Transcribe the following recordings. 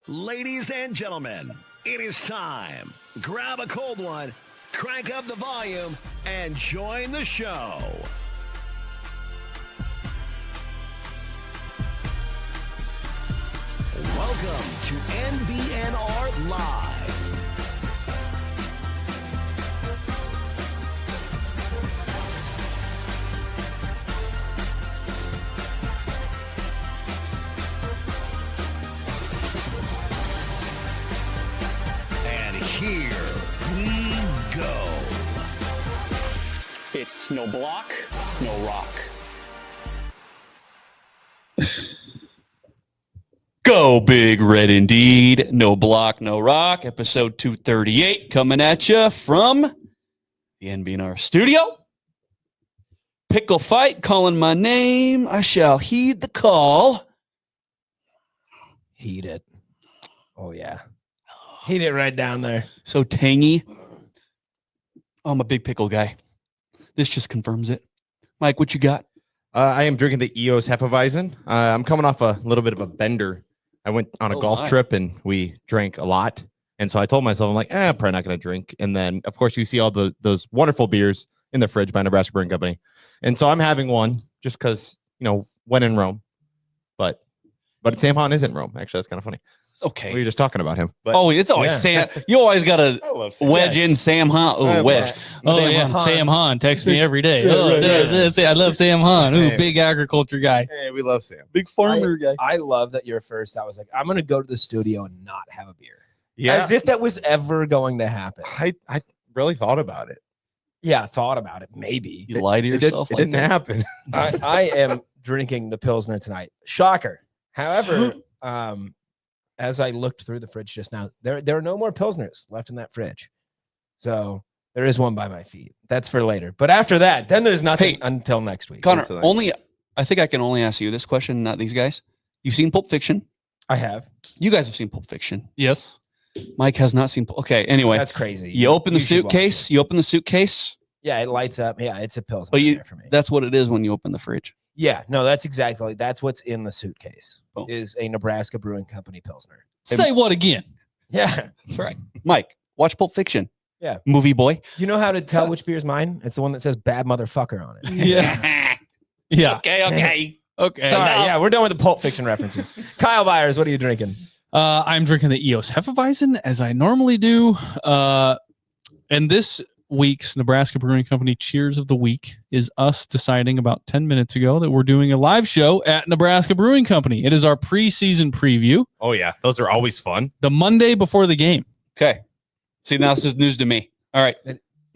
Ladies and gentlemen, it is time. Grab a cold one, crank up the volume, and join the show. Welcome to NBNR Live. Here we go. It's no block, no rock. Go big red indeed. No block, no rock. Episode 238 coming at you from the NBNR studio. Pickle fight calling my name. I shall heed the call. Heat it. Oh, yeah. Heat it right down there. So tangy. I'm a big pickle guy. This just confirms it. Mike, what you got? I am drinking the EOS Hefeweizen. I'm coming off a little bit of a bender. I went on a golf trip and we drank a lot. And so I told myself, I'm like, I'm probably not going to drink. And then, of course, you see all those wonderful beers in the fridge by Nebraska Brewing Company. And so I'm having one just because, when in Rome. But Sam Hahn is in Rome. Actually, that's kind of funny. Okay. We were just talking about him. But it's always Sam. You always got to wedge in Sam Hahn. Oh, wedge. Sam Hahn texts me every day. Yeah, I love Sam Hahn. Ooh, Hey. big agriculture guy. Hey, we love Sam. Big farmer guy. I love that you're first. I was like, I'm going to go to the studio and not have a beer. Yeah. As if that was ever going to happen. I really thought about it. Yeah, thought about it. Maybe. You lie to yourself. It didn't happen. I am drinking the Pilsner tonight. Shocker. However, as I looked through the fridge just now, there are no more Pilsners left in that fridge. So there is one by my feet. That's for later. But after that, then there's nothing until next week. Connor, I think I can only ask you this question, not these guys. You've seen Pulp Fiction. I have. You guys have seen Pulp Fiction. Yes. Mike has not seen. Okay. Anyway, That's crazy. you open the should watch suitcase. it. You open the suitcase. Yeah, it lights up. Yeah, it's a Pilsner But there for me. that's what it is when you open the fridge. Yeah, no, that's what's in the suitcase. Oh. Is a Nebraska Brewing Company Pilsner. Say what again? Yeah. That's right. Mike, watch Pulp Fiction. Yeah. Movie boy. You know how to tell which beer is mine? It's the one that says bad motherfucker on it. Yeah. Yeah. Okay. Okay. Sorry, yeah, we're done with the Pulp Fiction references. Kyle Byers, what are you drinking? I'm drinking the EOS Hefeweizen as I normally do. And this week's Nebraska Brewing Company Cheers of the Week is us deciding about 10 minutes ago that we're doing a live show at Nebraska Brewing Company. It is our preseason preview. Oh, yeah. Those are always fun. The Monday before the game. Okay. See, now this is news to me. All right.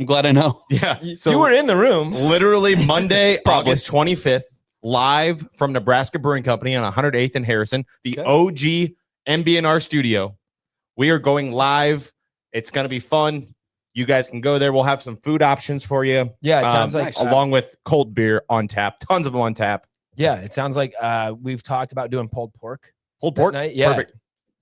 I'm glad I know. Yeah. So You were in the room. literally Monday, Probably. August 25th, live from Nebraska Brewing Company on 108th and Harrison, the Okay. OG MBNR studio. We are going live. It's going to be fun. You guys can go there. We'll have some food options for you. Yeah, it sounds like nice. along with cold beer on tap. Tons of them on tap. it sounds like we've talked about doing pulled pork. Pulled that pork. night. Yeah. Perfect.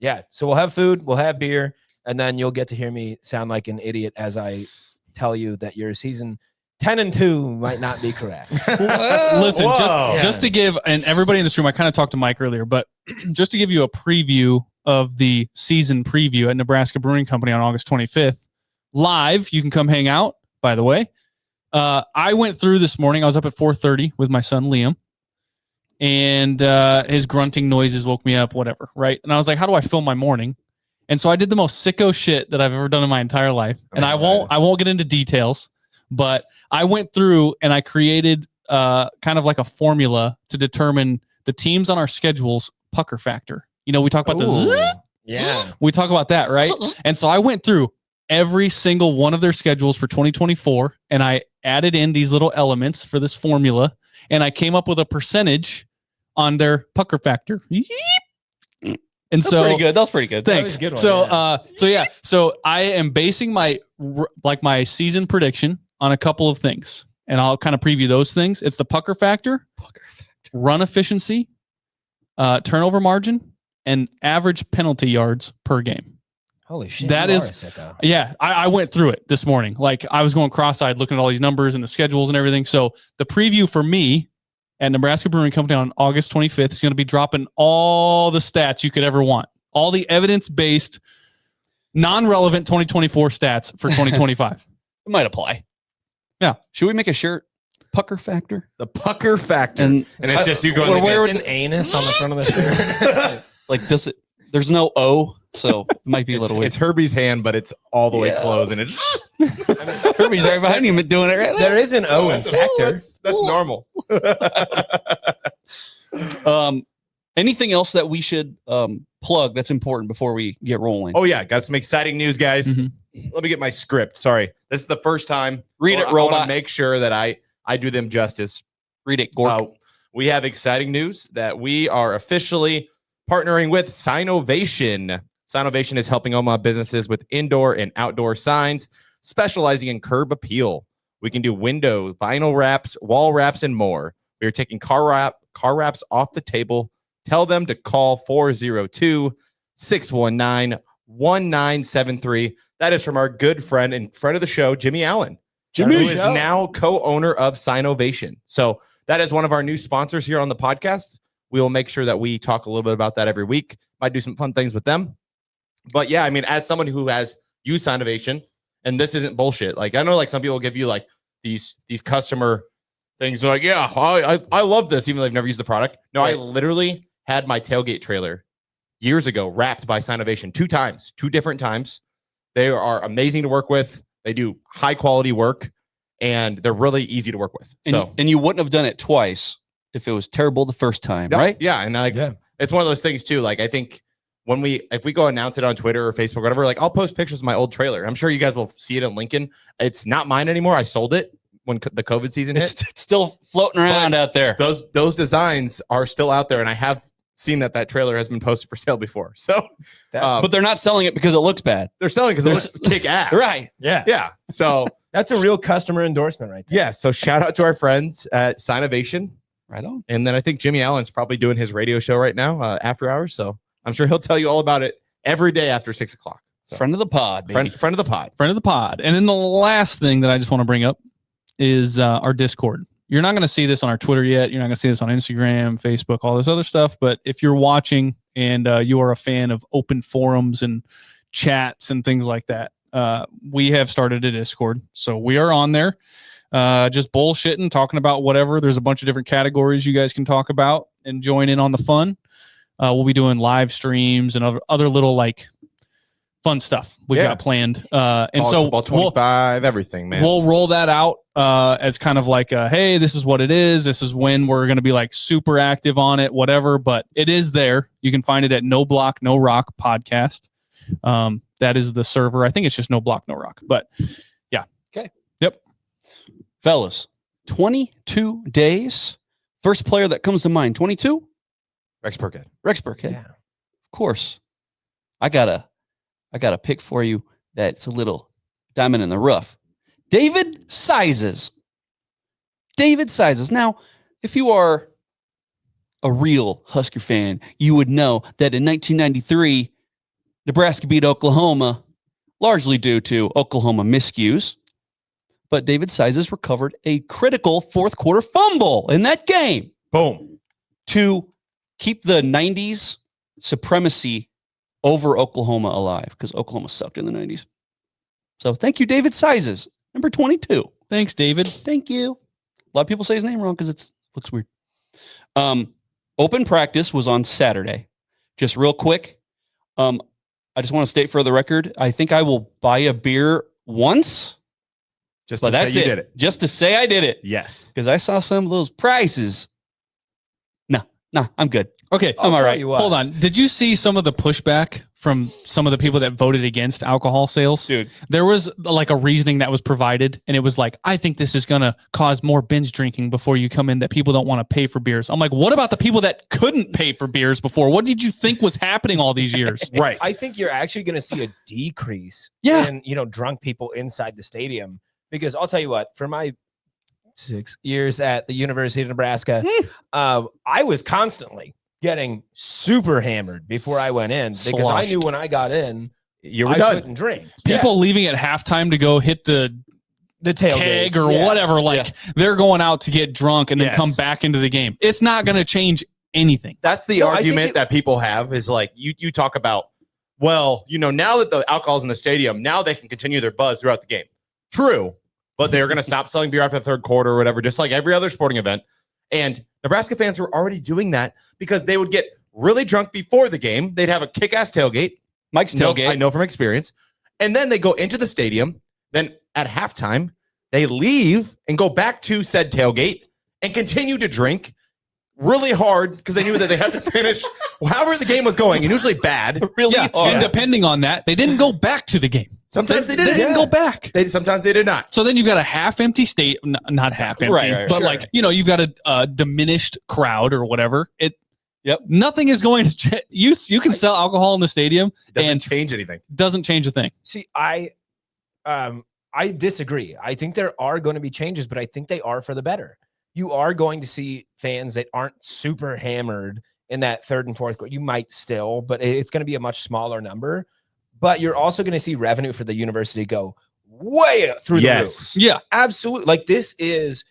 Yeah. So we'll have food, we'll have beer, and then you'll get to hear me sound like an idiot as I tell you that your season 10-2 might not be correct. Listen, Whoa. just to give, and everybody in this room, I kind of talked to Mike earlier, but just to give you a preview of the season preview at Nebraska Brewing Company on August 25th, live, you can come hang out, by the way. I went through this morning. I was up at 4:30 with my son, Liam, and his grunting noises woke me up, whatever, right? And I was like, how do I film my morning? And so I did the most sicko shit that I've ever done in my entire life. And I won't get into details, but I went through and I created kind of like a formula to determine the teams on our schedule's pucker factor. We talk about we talk about that, right? And so I went through every single one of their schedules for 2024, and I added in these little elements for this formula, and I came up with a percentage on their pucker factor. And That's pretty good. That's pretty good. Thanks. That was a good one, So I am basing my season prediction on a couple of things, and I'll kind of preview those things. It's the pucker factor, run efficiency, turnover margin, and average penalty yards per game. Holy shit. That you is- are a sicko. Yeah, I went through it this morning. Like I was going cross-eyed looking at all these numbers and the schedules and everything. So the preview for me at Nebraska Brewing Company on August 25th is going to be dropping all the stats you could ever want. All the evidence-based, non-relevant 2024 stats for 2025. It might apply. Yeah. Should we make a shirt? Pucker factor? The pucker factor. And it's just you going Or like where this. an anus on the front of the shirt. Like, does it? There's no O, so it might be a little It's weird. Herbie's hand, but it's all the way Yeah. closed, and it. Herbie's right behind you doing it right now. There is an O in factor. That's normal. Anything else that we should plug that's important before we get rolling? Oh yeah, got some exciting news, guys. Mhm. Let me get my script. Sorry, this is the first time. Read it, I want robot. to make sure that I do them justice. Read it, Gork. We have exciting news that we are officially partnering with Sinovation. Sinovation is helping Omaha businesses with indoor and outdoor signs, specializing in curb appeal. We can do window, vinyl wraps, wall wraps, and more. We are taking car wraps off the table. Tell them to call 402-619-1973. That is from our good friend and friend of the show, Jimmy Allen, who is now co-owner of Sinovation. So that is one of our new sponsors here on the podcast. We will make sure that we talk a little bit about that every week. Might do some fun things with them. But yeah, I mean, as someone who has used Sinovation, and this isn't bullshit. Like, I know like some people give you like these customer things. They're like, yeah, I love this, even though they've never used the product. No, I literally had my tailgate trailer years ago wrapped by Sinovation 2 times, 2 different times. They are amazing to work with. They do high quality work, and they're really easy to work with. And you wouldn't have done it twice if it was terrible the first time, right? Yeah, and it's one of those things too. Like I think if we go announce it on Twitter or Facebook or whatever, like I'll post pictures of my old trailer. I'm sure you guys will see it in Lincoln. It's not mine anymore. I sold it when the COVID season hit. It's still floating around out there. Those designs are still out there, and I have seen that trailer has been posted for sale before. So, But they're not selling it because it looks bad. they're selling because it looks kick ass. Right. Yeah. Yeah. So That's a real customer endorsement right there. yeah. So shout out to our friends at Sinovation. Right on. And then I think Jimmy Allen's probably doing his radio show right now, after hours. So I'm sure he'll tell you all about it every day after 6 o'clock. So, Friend of the pod, baby. friend of the pod. Friend of the pod. And then the last thing that I just want to bring up is our Discord. You're not going to see this on our Twitter yet. You're not going to see this on Instagram, Facebook, all this other stuff. But if you're watching and you are a fan of open forums and chats and things like that, we have started a Discord. So we are on there just bullshitting, talking about whatever. There's a bunch of different categories you guys can talk about and join in on the fun. We'll be doing live streams and other little like fun stuff we've got planned. And College so football 25, everything, man. we'll roll that out as kind of like, hey, this is what it is. This is when we're going to be like super active on it, whatever. But it is there. You can find it at No Block, No Rock podcast. That is the server. I think it's just No Block, No Rock. But yeah. Okay. Yep. Fellas, 22 days. First player that comes to mind, 22? Rex Burkhead. Rex Burkhead. Yeah. Of course. I got a pick for you that's a little diamond in the rough. David Sizes. David Sizes. Now, if you are a real Husker fan, you would know that in 1993, Nebraska beat Oklahoma largely due to Oklahoma miscues. But David Sizes recovered a critical fourth quarter fumble in that game Boom. to keep the 90s supremacy over Oklahoma alive, because Oklahoma sucked in the 90s. So thank you, David Sizes, number 22. Thanks, David. Thank you. A lot of people say his name wrong because it looks weird. Open practice was on Saturday. Just real quick, I just want to state for the record, I think I will buy a beer once. Just But to say that's you it. did it. Just to say I did it. Yes. Because I saw some of those prices. No, I'm good. Okay. I'm all right. Hold on. Did you see some of the pushback from some of the people that voted against alcohol sales? Dude. There was like a reasoning that was provided, and it was like, I think this is going to cause more binge drinking before you come in, that people don't want to pay for beers. I'm like, what about the people that couldn't pay for beers before? What did you think was happening all these years? Right. I think you're actually going to see a decrease Yeah. in, drunk people inside the stadium, because I'll tell you what, for my 6 years at the University of Nebraska, I was constantly getting super hammered before I went in, because I Sloshed. knew when I got in, You were I done. couldn't drink. People leaving at halftime to go hit the tailgates, keg or whatever, like they're going out to get drunk and then come back into the game. It's not going to change anything. That's the argument that people have is like you talk about, well, now that the alcohol's in the stadium, now they can continue their buzz throughout the game. True, but they're going to stop selling beer after the third quarter or whatever, just like every other sporting event. And Nebraska fans were already doing that because they would get really drunk before the game. They'd have a kick-ass tailgate. Mike's tailgate. I know from experience. And then they go into the stadium. Then at halftime, they leave and go back to said tailgate and continue to drink really hard because they knew that they had to finish however the game was going, and usually bad. Really hard. And depending on that, they didn't go back to the game. Sometimes they did. They didn't go back. Sometimes they did not. So then you've got a half-empty state, not half-empty, Right, but sure. you've got a diminished crowd or whatever. Nothing is going to you can sell alcohol in the stadium Doesn't change anything. Doesn't change a thing. See, I disagree. I think there are going to be changes, but I think they are for the better. You are going to see fans that aren't super hammered in that third and fourth quarter. You might still, but it's going to be a much smaller number. But you're also going to see revenue for the university go way through the roof. Yeah, absolutely. Like, this is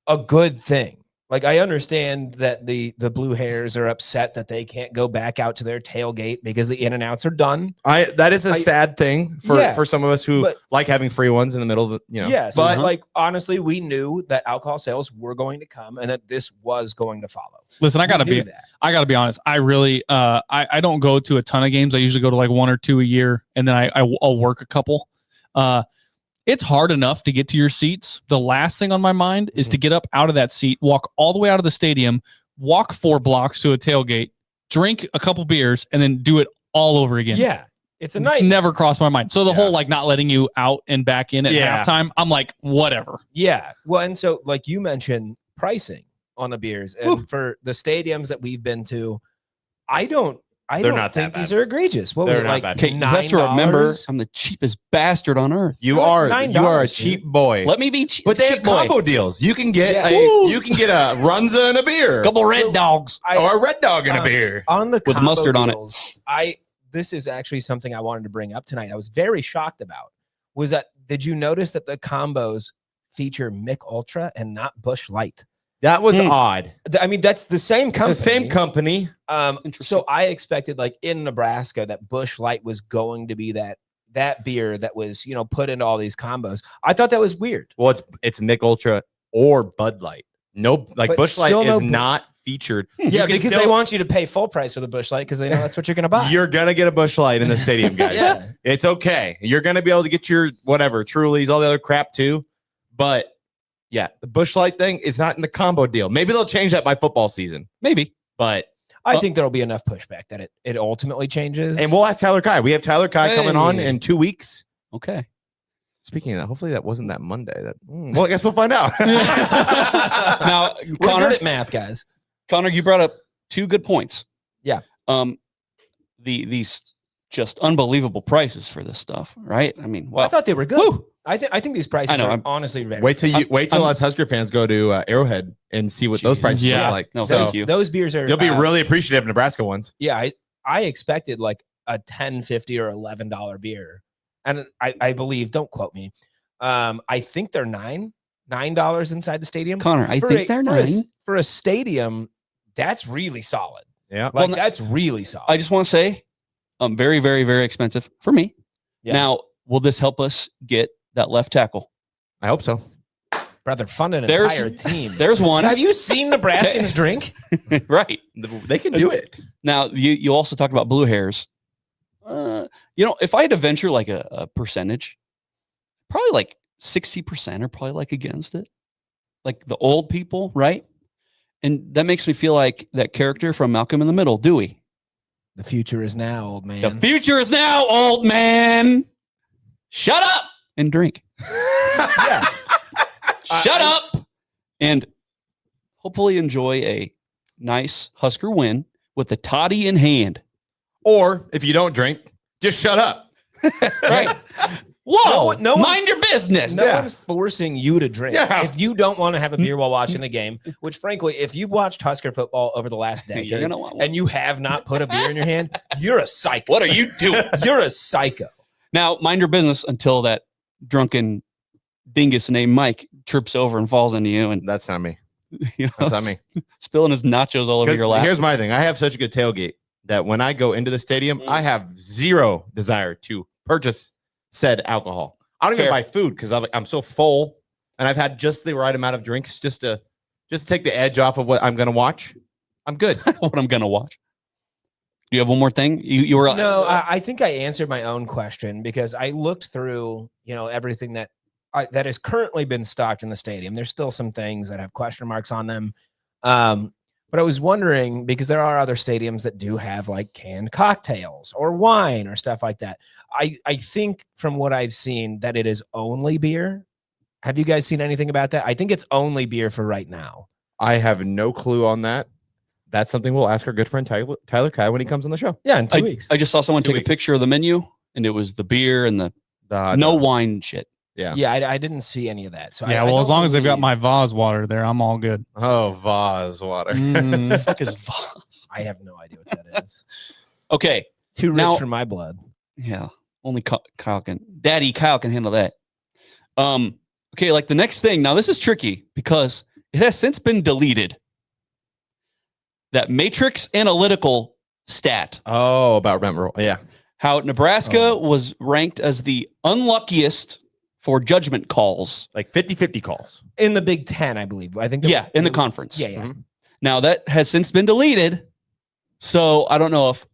a good thing. Like, I understand that the Blue Hairs are upset that they can't go back out to their tailgate because the in-and-outs are done. That is a sad thing for some of us who like having free ones in the middle of Yes, but like, honestly, we knew that alcohol sales were going to come and that this was going to follow. Listen, I gotta be honest. I really I don't go to a ton of games. I usually go to like 1 or 2 a year, and then I'll work a couple. It's hard enough to get to your seats. The last thing on my mind is to get up out of that seat, walk all the way out of the stadium, walk 4 blocks to a tailgate, drink a couple beers, and then do it all over again. Yeah. It's never crossed my mind. So the whole like not letting you out and back in at halftime, I'm like, whatever. Yeah. Well, and so like you mentioned pricing on the beers, and for the stadiums that we've been to, I don't think these are egregious. What was it, like? Okay, you have to remember, I'm the cheapest bastard on earth. You are a cheap boy. Let me be cheap. But they have combo deals. You can get a Runza and a beer, a couple Red Dogs, or a Red Dog and a beer on the with mustard deals, on it. This is actually something I wanted to bring up tonight. I was very shocked about. Was that, did you notice that the combos feature Mick Ultra and not Busch Light? That was odd. I mean, that's the same company. The same company. So I expected, like, in Nebraska, that Busch Light was going to be that beer that was, put into all these combos. I thought that was weird. Well, it's Mick Ultra or Bud Light. No, like Busch Light is not featured. Yeah, because they want you to pay full price for the Busch Light because they know that's what you're going to buy. You're going to get a Busch Light in the stadium, guys. Yeah. It's okay. You're going to be able to get your whatever, Trulies, all the other crap too. But yeah, the Busch Light thing is not in the combo deal. Maybe they'll change that by football season. Maybe. But I think there'll be enough pushback that it ultimately changes. And we'll ask Tyler Kai. We have Tyler Kai coming on in 2 weeks. Okay. Speaking of that, hopefully that wasn't that Monday. Well, I guess we'll find out. Now, we're Connor, good at math, guys. Connor, you brought up 2 good points. Yeah. These just unbelievable prices for this stuff, right? I mean, wow. I thought they were good. Woo! I think these prices are honestly very wait till us Husker fans go to Arrowhead and see what those prices are like. No, thank you. Those beers are. You'll be really appreciative of Nebraska ones. Yeah, I expected like a $10, $50, or $11 beer, and I believe. Don't quote me. I think they're $9 inside the stadium. Connor, I think they're $9 for a stadium. That's really solid. Yeah, like that's really solid. I just want to say, very, very, very expensive for me. Yeah. Now, will this help us get that left tackle? I hope so. Brother, fund an entire team. There's one. Have you seen Nebraskans drink? Right. They can do it. Now, you also talked about Blue Hairs. If I had to venture like a percentage, probably like 60% are probably like against it. Like the old people, right? And that makes me feel like that character from Malcolm in the Middle, Dewey. The future is now, old man. The future is now, old man. Shut up and drink. Yeah. Shut up and hopefully enjoy a nice Husker win with the toddy in hand. Or if you don't drink, just shut up. Right. Whoa, mind your business. No one's forcing you to drink. Yeah. If you don't want to have a beer while watching the game, which frankly, if you've watched Husker football over the last decade and you have not put a beer in your hand, you're a psycho. What are you doing? You're a psycho. Now, mind your business until that drunken dingus named Mike trips over and falls into you. And that's not me. You know, That's not me. spilling his nachos all over 'Cause your lap. Here's my thing. I have such a good tailgate that when I go into the stadium, I have zero desire to purchase said alcohol. I don't Fair. even buy food because I'm so full, and I've had just the right amount of drinks just to take the edge off of what I'm going to watch. I'm good. What I'm gonna watch. Do you have one more thing? You were No, I think I answered my own question because I looked through, everything that has currently been stocked in the stadium. There's still some things that have question marks on them. But I was wondering, because there are other stadiums that do have like canned cocktails or wine or stuff like that. I think from what I've seen that it is only beer. Have you guys seen anything about that? I think it's only beer for right now. I have no clue on that. That's something we'll ask our good friend Tyler Kai when he comes on the show. Yeah, in 2 weeks. I just saw someone 2 take weeks. a picture of the menu, and it was the beer and the no wine shit. Yeah. Yeah, I didn't see any of that. So Yeah, I well, as don't long as they've got believe- my vase water there, I'm all good. Oh, vase water. The fuck is Voss? I have no idea what that is. Okay, Too rich Now- for my blood. yeah, only Kyle can. Daddy Kyle can handle that. Okay, like the next thing. Now this is tricky because it has since been deleted. That matrix analytical stat. Oh, about rent roll. Yeah. How Nebraska was ranked as the unluckiest for judgment calls. Like 50-50 calls. In the Big Ten, I believe. I think. Yeah, in the conference. Yeah, yeah. Mhm. Now that has since been deleted. So I don't know if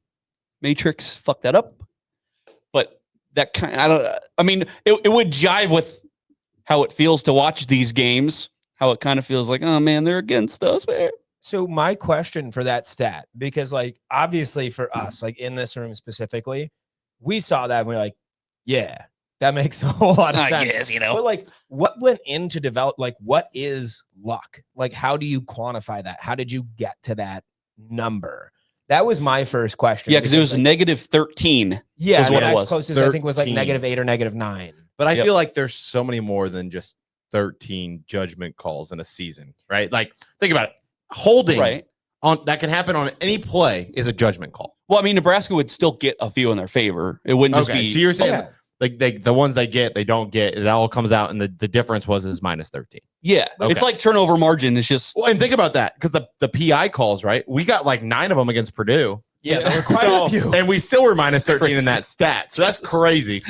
Matrix fucked that up, but that I mean, it would jive with how it feels to watch these games, how it kind of feels like, oh man, they're against us. Man. So my question for that stat, because like obviously for us, like in this room specifically, we saw that and we're like, yeah, that makes a whole lot of sense. Yes, But like, what went into develop? Like, what is luck? Like, how do you quantify that? How did you get to that number? That was my first question. Yeah, because it was like, negative 13. yeah, was what it next was. closest I think was like 13. -8 or -9. But I Yep. feel like there's so many more than just 13 judgment calls in a season, right? Like, think about it. Holding Right. on that can happen on any play is a judgment call. Well, I mean, Nebraska would still get a few in their favor. It wouldn't just Okay, be. so you're saying Yeah. like the ones they get, they don't get. It all comes out, and the difference was -13. Yeah. Okay. It's like turnover margin. It's just. Well, and think about that because the PI calls, right? We got like 9 of them against Purdue. Yeah, there were quite So- a few. and we still were -13 in Crazy. that stat. So that's crazy.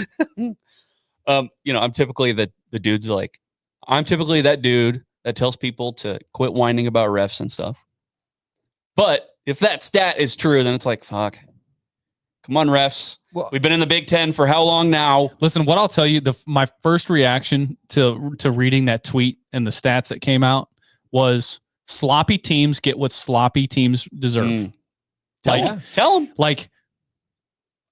I'm typically the dude's like, I'm typically that dude that tells people to quit whining about refs and stuff. But if that stat is true, then it's like, fuck. Come on, refs. Well- We've been in the Big Ten for how long now? Listen, what I'll tell you, my first reaction to reading that tweet and the stats that came out was sloppy teams get what sloppy teams deserve. Mm. Like, Tell them. like,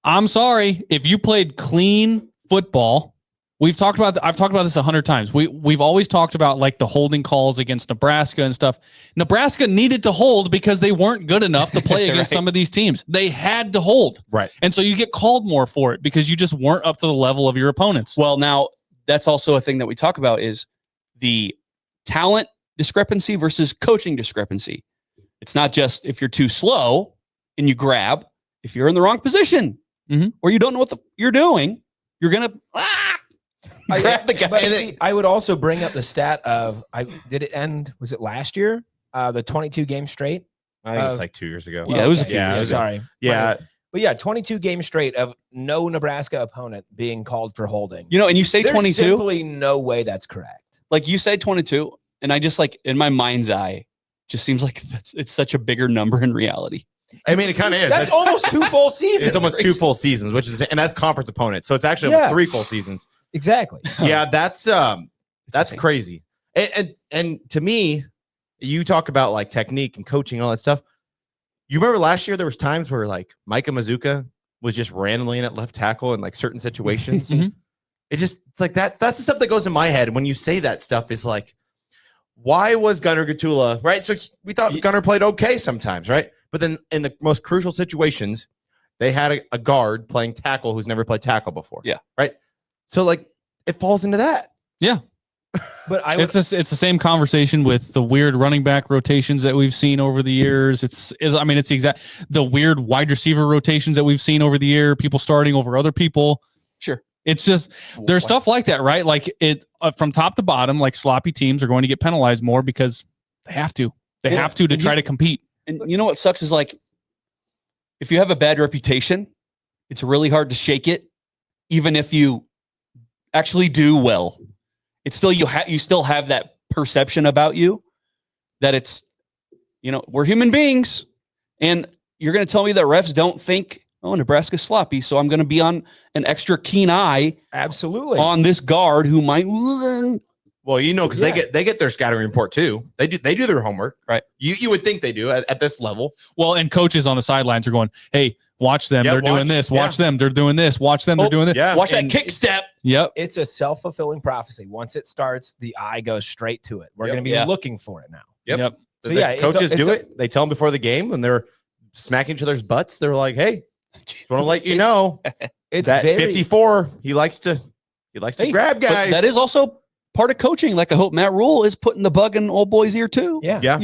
I'm sorry if you played clean football. I've talked about this 100 times. We've always talked about like the holding calls against Nebraska and stuff. Nebraska needed to hold because they weren't good enough to play against Right. some of these teams. They had to hold. Right. And so you get called more for it because you just weren't up to the level of your opponents. Well, now that's also a thing that we talk about is the talent discrepancy versus coaching discrepancy. It's not just if you're too slow and you grab, if you're in the wrong position or you don't know what you're doing, you're going to grab the guy. But see, I would also bring up the stat of did it end? Was it last year? The 22 games straight. I think it was like 2 years ago. Yeah, it was a few Yeah, years ago. Sorry. Yeah. But yeah, 22 games straight of no Nebraska opponent being called for holding. And you say There's 22, simply no way that's correct. like you say 22, and I just like in my mind's eye, just seems like it's such a bigger number in reality. I mean, it kind of is. That's almost 2 full seasons. It's almost 2 full seasons, which is, and that's conference opponents. So it's actually almost Yeah. 3 full seasons. Exactly. Yeah, that's insane. crazy. And to me, you talk about like technique and coaching and all that stuff. You remember last year there was times where like Micah Mazuka was just randomly in at left tackle in like certain situations. Mhm. It just like that. That's the stuff that goes in my head when you say that stuff. Is like, why was Gunnar Gatula right? So we thought Gunnar played okay sometimes, right? But then in the most crucial situations, they had a guard playing tackle who's never played tackle before. Yeah. Right. So like it falls into that. Yeah. But I would, It's the same conversation with the weird running back rotations that we've seen over the years. It's the weird wide receiver rotations that we've seen over the year, people starting over other people. Sure. It's just there's stuff like that, right? Like it from top to bottom, like sloppy teams are going to get penalized more because They have to. They Yeah. have to try to compete. And you know what sucks is like, if you have a bad reputation, it's really hard to shake it, even if you actually do well. It's still you still have that perception about you that it's, we're human beings, and you're going to tell me that refs don't think, oh, Nebraska's sloppy, so I'm going to be on an extra keen eye, absolutely, on this guard who might. Well, because they get their scouting report too. They do their homework, right? You would think they do at this level. Well, and coaches on the sidelines are going, "Hey, watch them. They're doing this. Watch them. They're doing this. Watch them. They're doing this. Yeah. Watch that kick step." Yep. It's a self-fulfilling prophecy. Once it starts, the eye goes straight to it. We're going to be looking for it now. Yep. So The coaches do it. They tell them before the game, and they're smacking each other's butts. They're like, "Hey, just want to let you know, it's that very, 54. He likes to grab But guys." that is also part of coaching. Like, I hope Matt Rule is putting the bug in old boy's ear too. Yeah.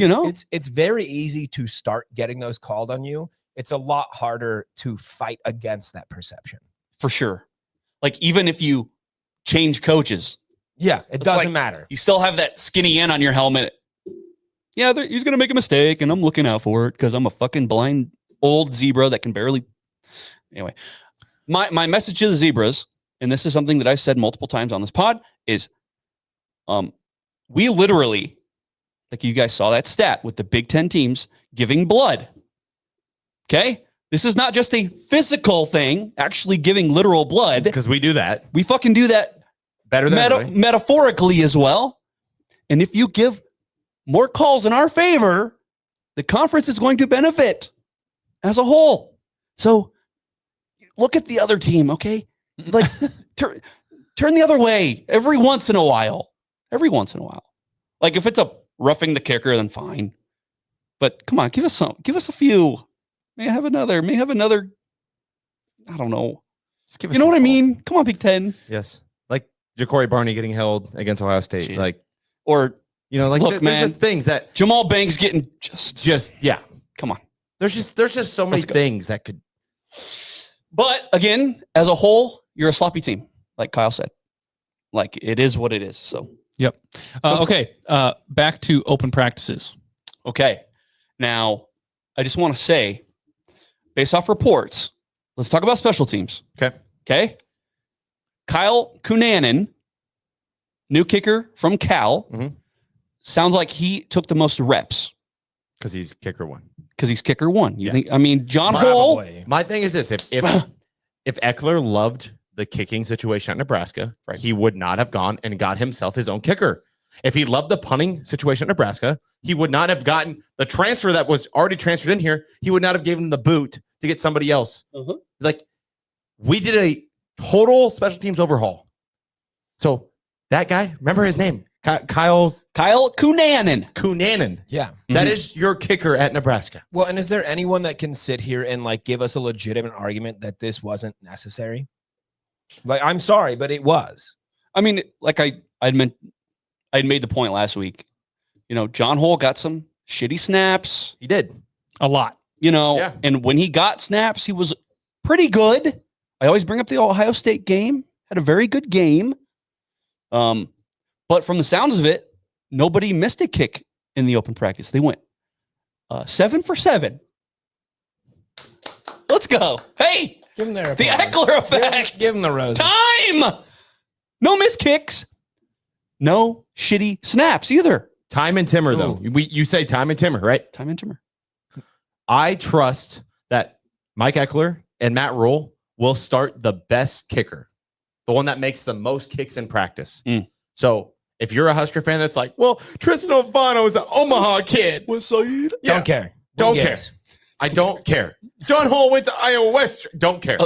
It's very easy to start getting those called on you. It's a lot harder to fight against that perception. For sure. Like, even if you change coaches, it doesn't matter. You still have that skinny end on your helmet. Yeah, he's going to make a mistake, and I'm looking out for it because I'm a fucking blind old zebra that can barely. Anyway, my message to the zebras, and this is something that I've said multiple times on this pod, is we literally, like, you guys saw that stat with the Big Ten teams giving blood. Okay? This is not just a physical thing, actually giving literal blood. Because we do that. We fucking do that better than metaphorically as well. And if you give more calls in our favor, the conference is going to benefit as a whole. So look at the other team, okay? Like, turn the other way every once in a while. Every once in a while. Like, if it's a roughing the kicker, then fine. But come on, give us a few. May have another. I don't know. You know what I mean? Come on, Big Ten. Yes. Like Ja'Cory Barney getting held against Ohio State. Shit. Like, or, like, look, there's man, just things that Jamal Banks getting just yeah. Come on. There's just so many things that could. But again, as a whole, you're a sloppy team, like Kyle said. Like, it is what it is. So, yep. Okay. Back to open practices. Okay. Now, I just want to say, based off reports, let's talk about special teams. Okay. Kyle Cunanan, new kicker from Cal, sounds like he took the most reps. Because he's kicker one. You think? I mean, John Hole. My thing is this: if Eckler loved the kicking situation at Nebraska, he would not have gone and got himself his own kicker. If he loved the punting situation at Nebraska, he would not have gotten the transfer that was already transferred in here. He would not have given him the boot to get somebody else. Like, we did a total special teams overhaul. So that guy, remember his name, Kyle Cunanan. Yeah. That is your kicker at Nebraska. Well, and is there anyone that can sit here and like give us a legitimate argument that this wasn't necessary? Like, I'm sorry, but it was. I mean, like I'd made the point last week. John Hole got some shitty snaps. He did a lot. And when he got snaps, he was pretty good. I always bring up the Ohio State game. Had a very good game. But from the sounds of it, nobody missed a kick in the open practice. They went 7 for 7. Let's go. Hey, give him the Eckler effect. Give him the rose. Time. No missed kicks. No shitty snaps either. Time and Timmer, though. You say Time and Timmer, right? Time and Timmer. I trust that Mike Eckler and Matt Rule will start the best kicker, the one that makes the most kicks in practice. So if you're a Husker fan that's like, well, Tristan O'Fano is an Omaha kid. Don't care. Don't care. I don't care. John Hole went to Iowa West. Don't care.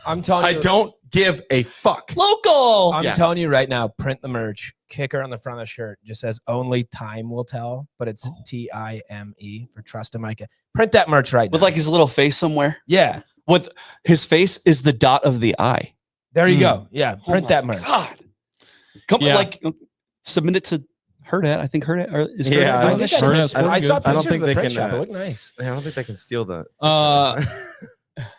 I'm telling you. I don't give a fuck. Local. I'm telling you right now, print the merch. Kicker on the front of the shirt just says only time will tell, but it's Time for Trust in Micah. Print that merch right now. With like his little face somewhere. Yeah. With his face is the dot of the eye. There you go. Yeah. Print that merch. God. Come like submit it to Herdat. I think Herdat is I saw I don't pictures think of the they print can. shop. It looked nice. I don't think they can steal that.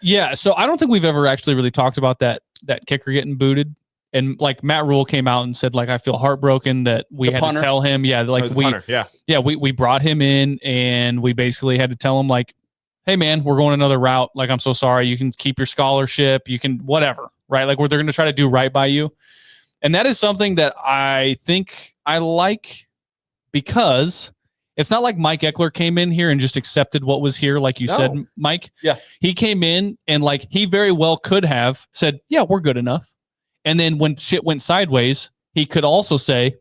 Yeah, so I don't think we've ever actually really talked about that kicker getting booted. And like Matt Rule came out and said, like, I feel heartbroken that we The had punter? to tell him. Yeah. Like we brought him in and we basically had to tell him like, hey man, we're going another route. Like, I'm so sorry. You can keep your scholarship. You can whatever, right? Like where they're going to try to do right by you. And that is something that I think I like because it's not like Mike Eckler came in here and just accepted what was here. Like you said, Mike, Yeah. He came in and like, he very well could have said, yeah, we're good enough. And then when shit went sideways, he could also say,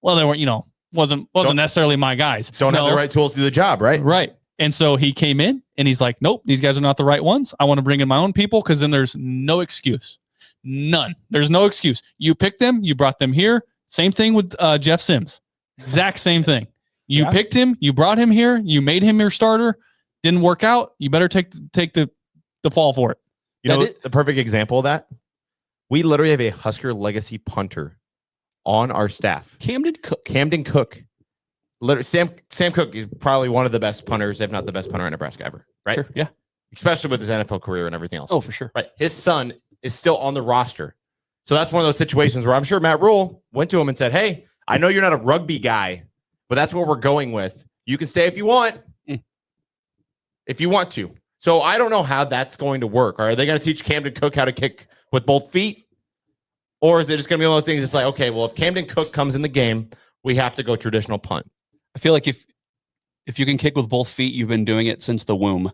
well, they weren't, wasn't necessarily my guys. Don't have the right tools to do the job, right? Right. And so he came in and he's like, nope, these guys are not the right ones. I want to bring in my own people because then there's no excuse. None. There's no excuse. You picked them. You brought them here. Same thing with Jeff Sims. Exact same thing. You picked him. You brought him here. You made him your starter. Didn't work out. You better take the fall for it. The perfect example of that? We literally have a Husker legacy punter on our staff. Camden Cook. Literally, Sam Cook is probably one of the best punters, if not the best punter in Nebraska ever. Right? Sure. Yeah. Especially with his NFL career and everything else. Oh, for sure. Right. His son is still on the roster. So that's one of those situations where I'm sure Matt Rule went to him and said, hey, I know you're not a rugby guy, but that's what we're going with. You can stay if you want. If you want to. So I don't know how that's going to work. Are they going to teach Camden Cook how to kick with both feet? Or is it just going to be one of those things? It's like, okay, well, if Camden Cook comes in the game, we have to go traditional punt. I feel like if you can kick with both feet, you've been doing it since the womb.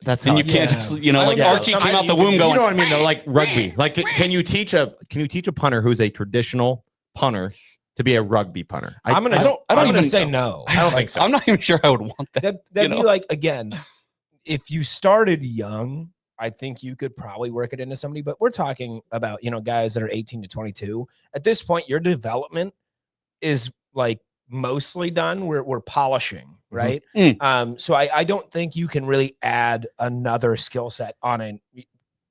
That's and you can't just, like Archie came out the womb going. You know what I mean? Though, like rugby. Like, can you teach a punter who's a traditional punter to be a rugby punter? I don't even say no. I don't think so. I'm not even sure I would want that. That'd be like, again, if you started young, I think you could probably work it into somebody, but we're talking about, guys that are 18 to 22. At this point, your development is like mostly done. We're polishing, right? So I don't think you can really add another skill set on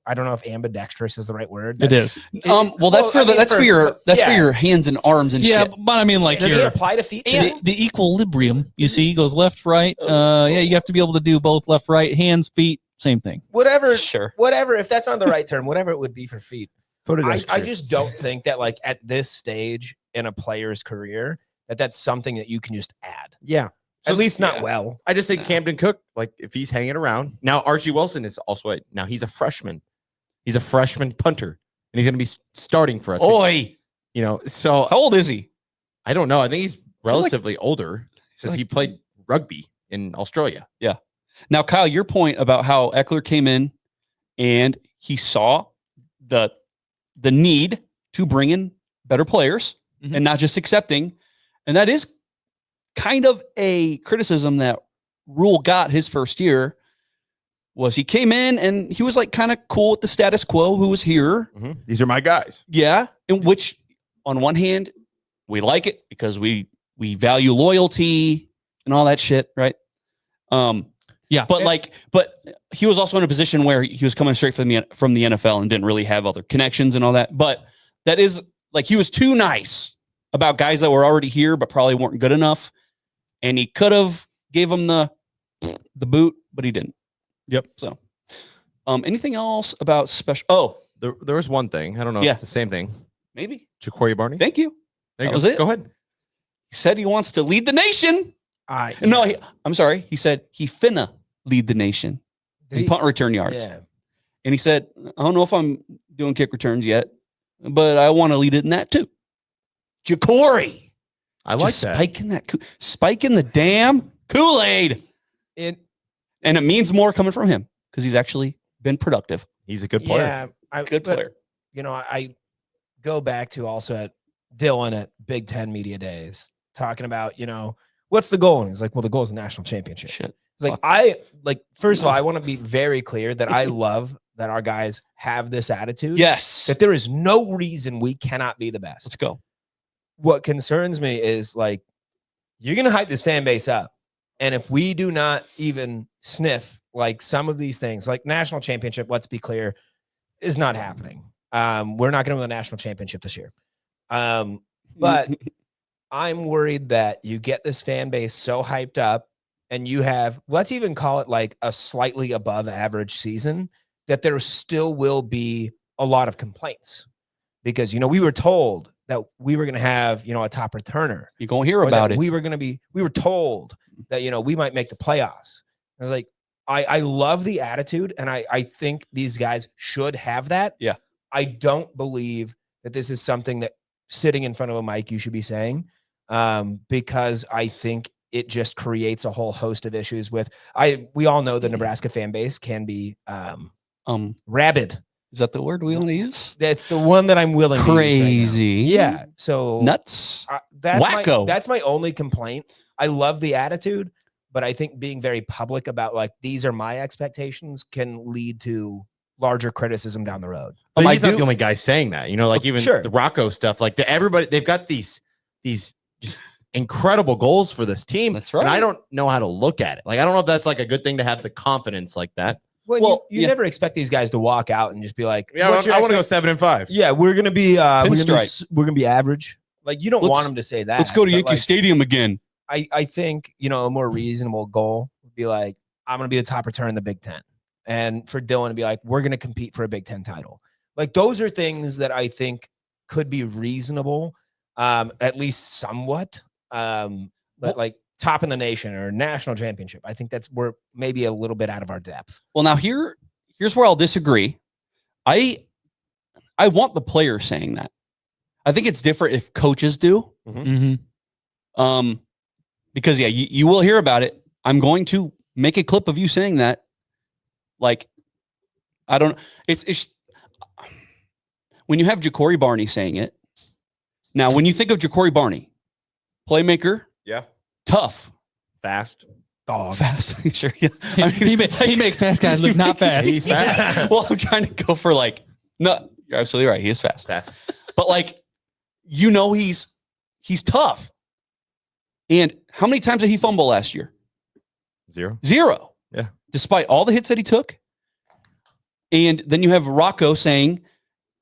I don't know if ambidextrous is the right word. It is. That's for your hands and arms and shit. But I mean, like, does it apply to feet? The equilibrium, you see, goes left, right. You have to be able to do both left, right, hands, feet, same thing. Whatever. Sure. Whatever. If that's not the right term, whatever it would be for feet. I just don't think that like at this stage in a player's career that's something that you can just add. Yeah. At least not well. I just think Camden Cook, like if he's hanging around now, Archie Wilson is also now he's a freshman. He's a freshman punter, and he's going to be starting for us. Oi, So how old is he? I don't know. I think he's relatively older because he played rugby in Australia. Yeah. Now, Kyle, your point about how Eckler came in and he saw the need to bring in better players and not just accepting, and that is kind of a criticism that Rule got his first year. Was he came in and he was like kind of cool with the status quo who was here. These are my guys. Yeah. In which on one hand, we like it because we value loyalty and all that shit. Right. Yeah. But he was also in a position where he was coming straight from the NFL and didn't really have other connections and all that. But that is like, he was too nice about guys that were already here, but probably weren't good enough. And he could have gave them the boot, but he didn't. Yep. So, anything else about special? Oh, there was one thing. I don't know if it's the same thing. Maybe. Jacory Barney. Thank you. That was it. Go ahead. He said he wants to lead the nation. No, I'm sorry. He said he finna lead the nation in punt return yards. Yeah. And he said, I don't know if I'm doing kick returns yet, but I want to lead it in that too. Jacory. I like just that. Spiking the damn Kool-Aid. And it means more coming from him because he's actually been productive. He's a good player. Yeah, good player. I go back to also at Dylan at Big Ten Media Days talking about, what's the goal? And he's like, well, the goal is a national championship. Shit. It's like, first of all, I want to be very clear that I love that our guys have this attitude. Yes. That there is no reason we cannot be the best. Let's go. What concerns me is like, you're going to hype this fan base up. And if we do not even sniff like some of these things, like national championship, let's be clear, is not happening. We're not going to win the national championship this year. But I'm worried that you get this fan base so hyped up and you have, let's even call it like a slightly above average season, that there still will be a lot of complaints. because, we were told that we were going to have, a top returner. You're going to hear about it. We were told that, we might make the playoffs. I was like, I love the attitude, and I think these guys should have that. Yeah. I don't believe that this is something that sitting in front of a mic you should be saying, because I think it just creates a whole host of issues we all know the Nebraska fan base can be rabid. Is that the word we want to use? That's the one that I'm willing to use Crazy. right now. Yeah. So nuts. Wacko. That's my only complaint. I love the attitude, but I think being very public about like, these are my expectations can lead to larger criticism down the road. But he's not the only guy saying that, like even Sure. the Rocco stuff, like everybody, they've got these just incredible goals for this team. That's right. And I don't know how to look at it. Like, I don't know if that's like a good thing to have the confidence like that. Well, you never expect these guys to walk out and just be like, Yeah, I want to go 7-5. Yeah, we're gonna be Pinstripe. we're gonna be average. Like, you don't want them to say that. Let's go to but, Yankee like, Stadium again. I think, a more reasonable goal would be like, I'm going to be the top return in the Big Ten. And for Dylan to be like, we're going to compete for a Big Ten title. Like, those are things that I think could be reasonable, at least somewhat. But like top in the nation or national championship, I think we're maybe a little bit out of our depth. Well, now here's where I'll disagree. I want the players saying that. I think it's different if coaches do. Mm-hmm. Because you will hear about it. I'm going to make a clip of you saying that. Like, I don't. It's when you have Ja'Cory Barney saying it. Now, when you think of Ja'Cory Barney, playmaker, Yeah. tough, Fast. Dog. fast. Sure, yeah. He makes fast guys look not fast. He's fast. Well, I'm trying to go for like, no, you're absolutely right. He is fast. Fast. But like, he's tough. And how many times did he fumble last year? 0. 0. Yeah. Despite all the hits that he took. And then you have Rocco saying,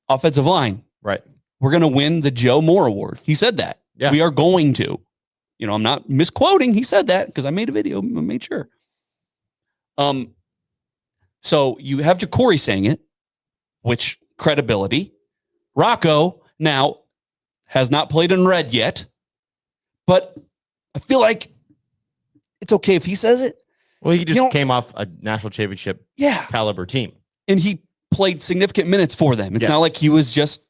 offensive line, Right. we're going to win the Joe Moore Award. He said that. Yeah. We are going to. I'm not misquoting. He said that because I made a video. I made sure. So you have Ja'Cory saying it, which credibility. Rocco now has not played in red yet, but I feel like it's okay if he says it. Well, he just came off a national championship caliber team. And he played significant minutes for them. It's Yes. not like he was just,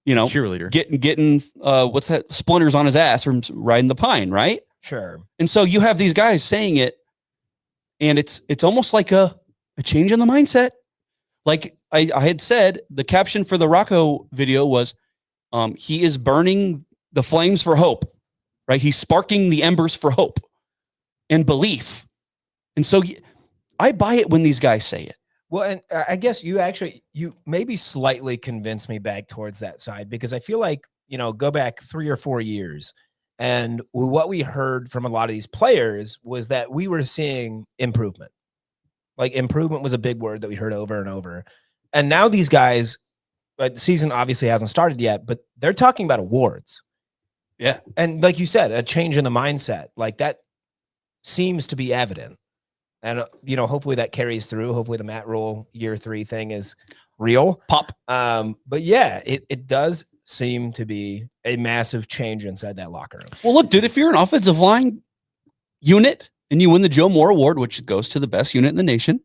Cheerleader. getting what's that, splinters on his ass from riding the pine, right? Sure. And so you have these guys saying it, and it's almost like a change in the mindset. Like I had said, the caption for the Rocco video was, he is burning the flames for hope, right? He's sparking the embers for hope and belief. And so I buy it when these guys say it. Well, and I guess you maybe slightly convinced me back towards that side, because I feel like, go back 3 or 4 years, and what we heard from a lot of these players was that we were seeing improvement. Like, improvement was a big word that we heard over and over. And now these guys, the season obviously hasn't started yet, but they're talking about awards. Yeah. And like you said, a change in the mindset, like that seems to be evident. And, hopefully that carries through. Hopefully the Matt Rule year 3 thing is real. Pop. But yeah, it does seem to be a massive change inside that locker room. Well, look, dude, if you're an offensive line unit and you win the Joe Moore Award, which goes to the best unit in the nation,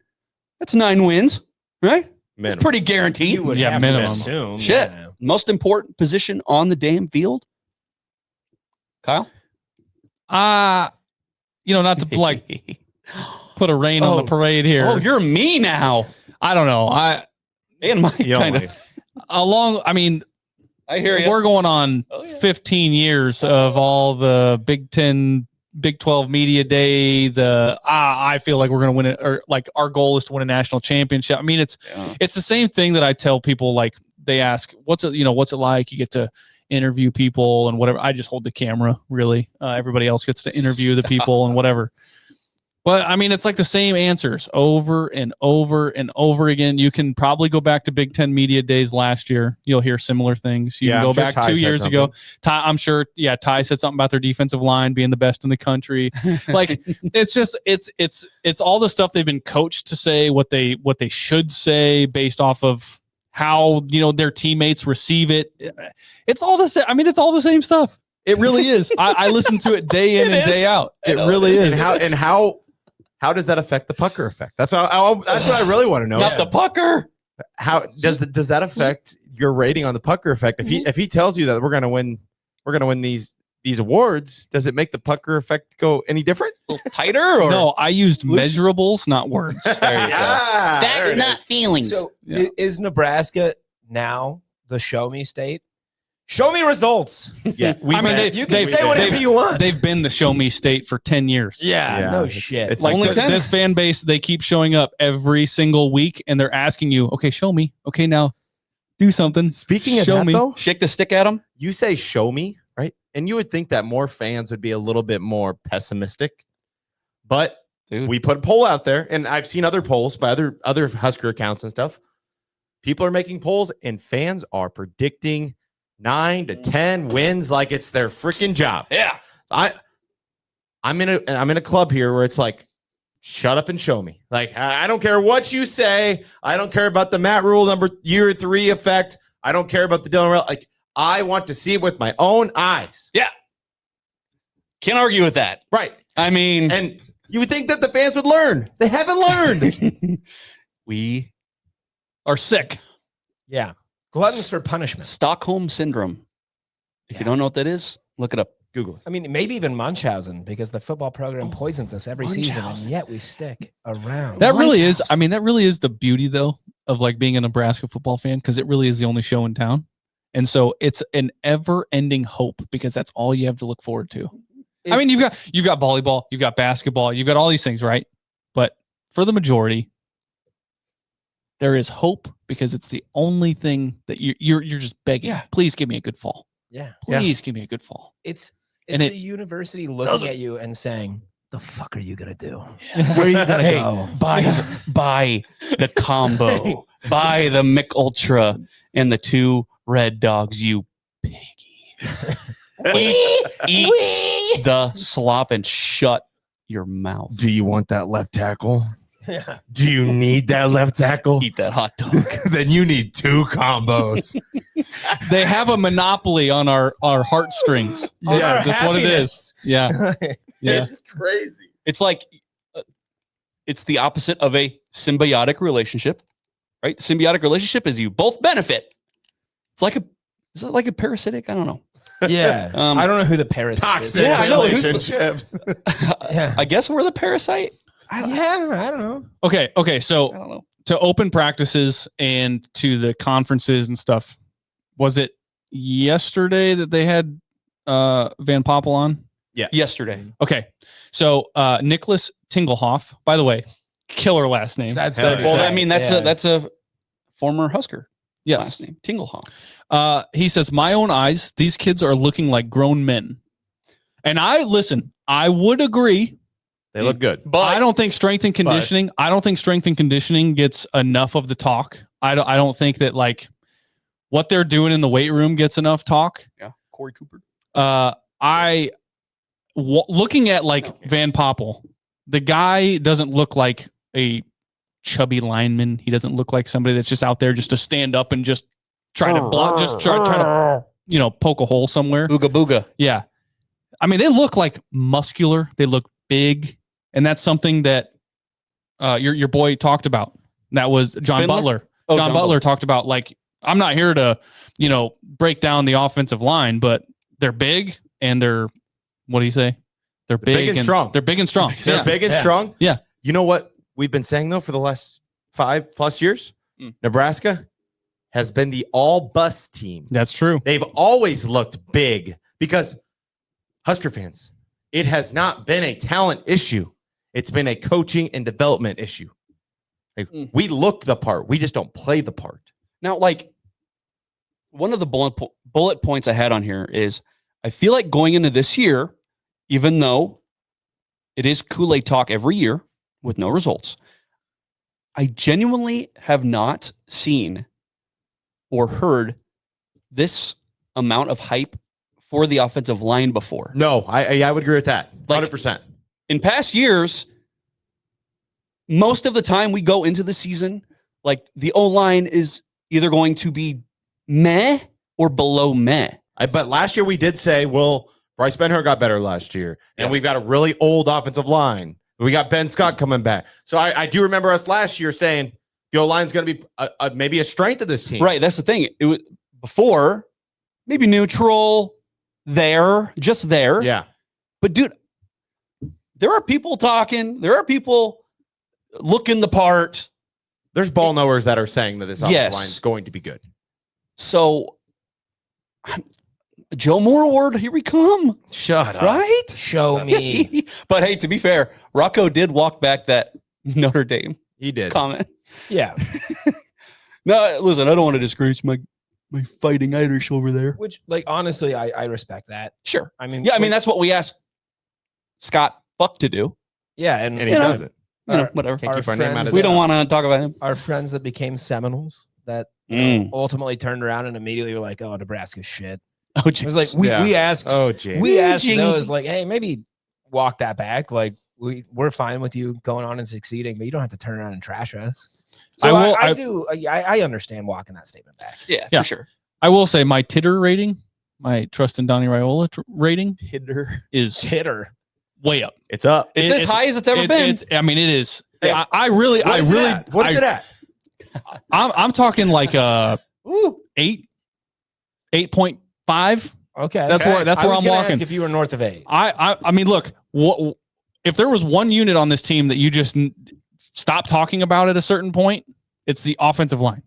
that's 9 wins, right? Minimum. It's pretty guaranteed. You would Yeah, have minimum. to assume. Shit. Yeah. Most important position on the damn field. Kyle? Not to like put a rein on the parade here. Oh, you're me now. I don't know. And my You don't kind of. like- I hear you. We're going on 15 years of all the Big 10, Big 12 media day. I feel like we're going to win it, or like our goal is to win a national championship. I mean, it's the same thing that I tell people. Like, they ask, what's it like? You get to interview people and whatever. I just hold the camera, really. Everybody else gets to interview the people and whatever. But I mean, it's like the same answers over and over and over again. You can probably go back to Big 10 media days last year. You'll hear similar things. You can go back 2 years ago. I'm sure. Yeah. Ty said something about their defensive line being the best in the country. Like, it's just, it's all the stuff they've been coached to say, what they should say based off of how their teammates receive it. It's all the same. I mean, it's all the same stuff. It really is. I listen to it day in and day out. It really is. And how does that affect the pucker effect? That's what I really want to know. Not the pucker. How does that affect your rating on the pucker effect? If he tells you that we're gonna win these awards, does it make the pucker effect go any different? A little tighter? Or No, I used measurables, not words. there you go. Facts, not feelings. So is Nebraska now the show me state? Show me results. Yeah, You can say whatever you want. They've been the show me state for 10 years. Yeah, no shit. It's Like Only 10? this fan base, they keep showing up every single week and they're asking you, okay, show me. Okay, now do something. Speaking of show that, me. though, Shake the stick at him. you say show me, right? And you would think that more fans would be a little bit more pessimistic. But Dude. we put a poll out there, and I've seen other polls by other Husker accounts and stuff. People are making polls, and fans are predicting 9 to 10 wins like it's their freaking job. Yeah. I'm in a club here where it's like, shut up and show me. Like, I don't care what you say. I don't care about the Matt Rule year 3 effect. I don't care about the Dylan. Like, I want to see it with my own eyes. Yeah. Can't argue with that. Right. I mean, And you would think that the fans would learn. They haven't learned. we Are sick. Yeah. Gluttons for punishment. Stockholm syndrome. If you don't know what that is, look it up. Google it. I mean, maybe even Munchausen, because the football program poisons us every season, and yet we stick around. That really is. I mean, that really is the beauty, though, of like being a Nebraska football fan, because it really is the only show in town. And so it's an ever-ending hope because that's all you have to look forward to. I mean, you've got volleyball, you've got basketball, you've got all these things, right? But for the majority, there is hope because it's the only thing that you're just begging. Yeah. Please give me a good fall. Yeah. Please give me a good fall. It's And the university looking at you and saying, "The fuck are you gonna do? Where Where are you gonna go?" buy the combo, buy the Mick Ultra and the 2 Red Dogs, you piggy. Eat the slop and shut your mouth. Do you want that left tackle? Yeah. Do you need that left tackle? Eat that hot dog. Then you need 2 combos. They have a monopoly on our heartstrings. On Yeah, our that's what it is. Yeah. Yeah. It's crazy. It's like it's the opposite of a symbiotic relationship, right? The symbiotic relationship is you both benefit. Is it like a parasitic? I don't know. Yeah. I don't know who the parasite is. Toxic Yeah, I know. relationship. Yeah. I guess we're the parasite. I don't know. Okay. So I don't know. to open practices and to the conferences and stuff, was it yesterday that they had Van Poppel on? Yesterday. Okay. So Nicholas Tingelhoff, by the way, killer last name. That's Hell good. yeah. Well, I mean, that's Yeah. that's a former Husker Yes. last name, Tingelhoff. He says, my own eyes, these kids are looking like grown men. And I would agree. They look good. But I don't think strength and conditioning gets enough of the talk. I don't think that like what they're doing in the weight room gets enough talk. Yeah, Corey Cooper. Looking at like Van Poppel, the guy doesn't look like a chubby lineman. He doesn't look like somebody that's just out there just to stand up and just try to block, try to poke a hole somewhere. Ooga booga. Yeah. I mean, they look like muscular. They look big. And that's something that your boy talked about. That was John Spindler? Butler. Oh, John Butler talked about, like, I'm not here to, break down the offensive line, but they're big and they're, what do you say? They're big and strong. They're big and strong. They're Yeah. big and strong. Yeah. You know what we've been saying, though, for the last 5+ years? Nebraska has been the all-bus team. That's true. They've always looked big because Husker fans, it has not been a talent issue. It's been a coaching and development issue. Like, we look the part. We just don't play the part. Now, like, one of the bullet points I had on here is I feel like going into this year, even though it is Kool-Aid talk every year with no results, I genuinely have not seen or heard this amount of hype for the offensive line before. No, I would agree with that. Like, 100%. In past years, most of the time we go into the season, like the O-line is either going to be meh or below meh. But last year we did say, well, Bryce Benhart got better last year, and we've got a really old offensive line. We got Ben Scott coming back. So I do remember us last year saying the O-line's going to be maybe a strength of this team. Right. That's the thing. It was before, maybe neutral, just there. Yeah. But dude, there are people talking. There are people looking the part. There's ball knowers that are saying that this offensive line is Yes. going to be good. So, Joe Moore Award, here we come. Shut up. Right? Show me. But hey, to be fair, Rocco did walk back that Notre Dame He did. comment. Yeah. No, listen, I don't want to discourage my fighting Irish over there. Which, like, honestly, I respect that. Sure. I mean, Yeah, I mean, that's what we asked Scott Fuck to do. yeah, And he You know, does it. Whatever. Can't our keep our name out friends of We it. don't want to talk about him. our friends that became Seminoles that ultimately turned around and immediately were like, "Oh, Nebraska's shit." Oh, It was like jeez. we asked Oh, James. we asked Jinx. those like, "Hey, maybe walk that back. Like we're fine with you going on and succeeding, but you don't have to turn around and trash us." So I understand walking that statement back. Yeah, Yeah. for sure. I will say my titter rating, my trust in Donnie Raiola rating Hitter. is Hitter. way up. It's up. It's as high as it's ever been. I mean, it is. Yeah. I really, What is it at? I'm talking like Ooh. 8.5. Okay, That's where I was I'm gonna walking. ask if you were north of 8. I mean, look, if there was one unit on this team that you just stop talking about at a certain point, it's the offensive line.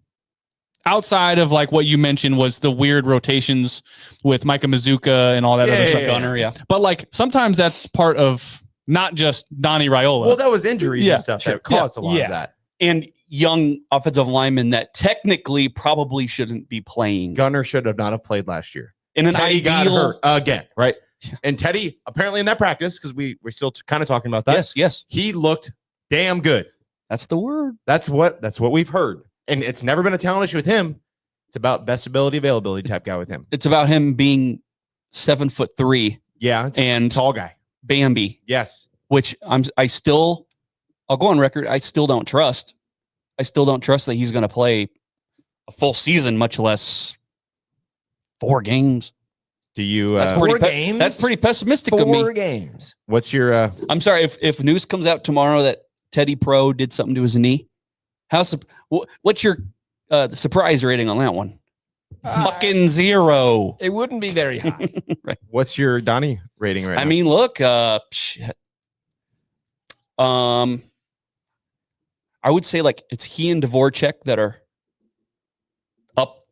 Outside of like what you mentioned was the weird rotations with Micah Mazuka and all that other stuff. Gunner, yeah. But like sometimes that's part of not just Donnie Raiola. Well, that was injuries Yeah, and stuff sure. that caused a lot Yeah. of that. And young offensive linemen that technically probably shouldn't be playing. Gunner should have not have played last year. In an Teddy got ideal. hurt again, right? Yeah. And Teddy, apparently in that practice, because we're still kind of talking about that. Yes. He looked damn good. That's the word. That's what we've heard. And it's never been a talent issue with him. It's about best ability, availability type guy with him. It's about him being 7'3" Yeah. It's and a tall guy. Bambi, Yes. which I'll go on record. I still don't trust. I still don't trust that he's going to play a full season, much less 4 games. Do you That's Four games? That's pretty pessimistic of me. 4 games. what's your I'm sorry if news comes out tomorrow that Teddy Pro did something to his knee. What's your surprise rating on that one? Fucking 0. It wouldn't be very high. what's your Donnie rating right I now? mean, look, shit. I would say like it's he and Dvorak that are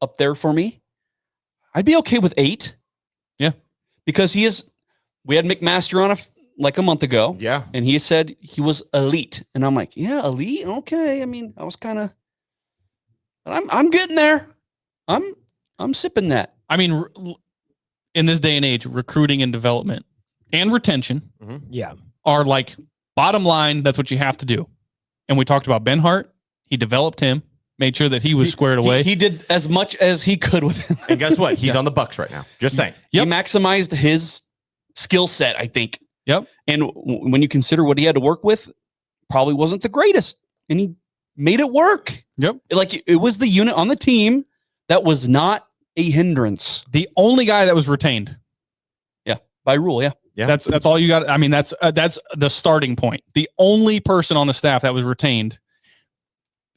up there for me. I'd be okay with 8. Yeah. Because we had McMaster on like a month ago. Yeah. And he said he was elite. And I'm like, yeah, elite. Okay. I mean, I was kind of, I'm getting there. I'm sipping that. I mean, in this day and age, recruiting and development and retention Yeah. are like bottom line. That's what you have to do. And we talked about Benhart. He developed him, made sure that he was squared away. He did as much as he could with him. And guess what? He's on the Bucks right now. Just saying. Yep. He maximized his skill set, I think. Yep. And when you consider what he had to work with, probably wasn't the greatest. And he made it work. Yep. Like it was the unit on the team that was not a hindrance. The only guy that was retained. By rule, yeah. Yeah. That's all you got. I mean, that's the starting point. The only person on the staff that was retained.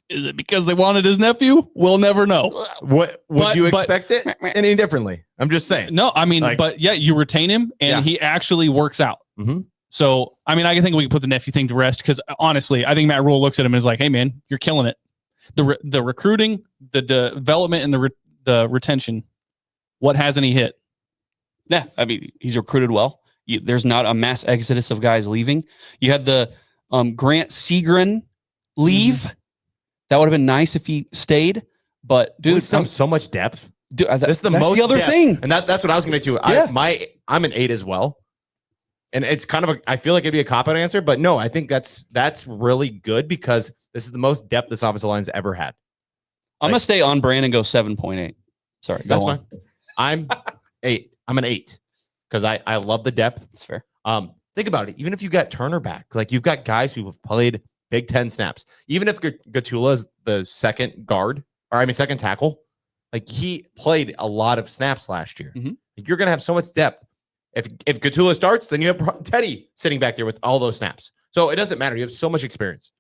Is it because they wanted his nephew? We'll never know. What would But- you but- expect it any differently? I'm just saying. No, I mean, Like- but yeah, you retain him and Yeah. he actually works out. Mhm. So, I mean, I think we can put the nephew thing to rest because honestly, I think Matt Rule looks at him and is like, hey, man, you're killing it. The recruiting, the development, and the retention. What hasn't he hit? Yeah. I mean, he's recruited well. There's not a mass exodus of guys leaving. You had the Grant Segrin leave. That would have been nice if he stayed. But Dude, dude, so much depth. that's This is the that's most the other depth. thing. And that's what I was going to do. Yeah. I'm an 8 as well. And it's kind of I feel like it'd be a cop-out answer, but no, I think that's really good because this is the most depth this offensive line's ever had. I'm gonna stay on brand and go 7.8. Sorry, That's go on. fine. I'm 8. I'm an 8 because I love the depth. That's fair. Think about it. Even if you got Turner back, like you've got guys who have played Big Ten snaps. Even if Gatula is the second guard, second tackle. Like he played a lot of snaps last year. Mhm. Like, you're going to have so much depth. If Gatula starts, then you have Teddy sitting back there with all those snaps. So it doesn't matter. You have so much experience.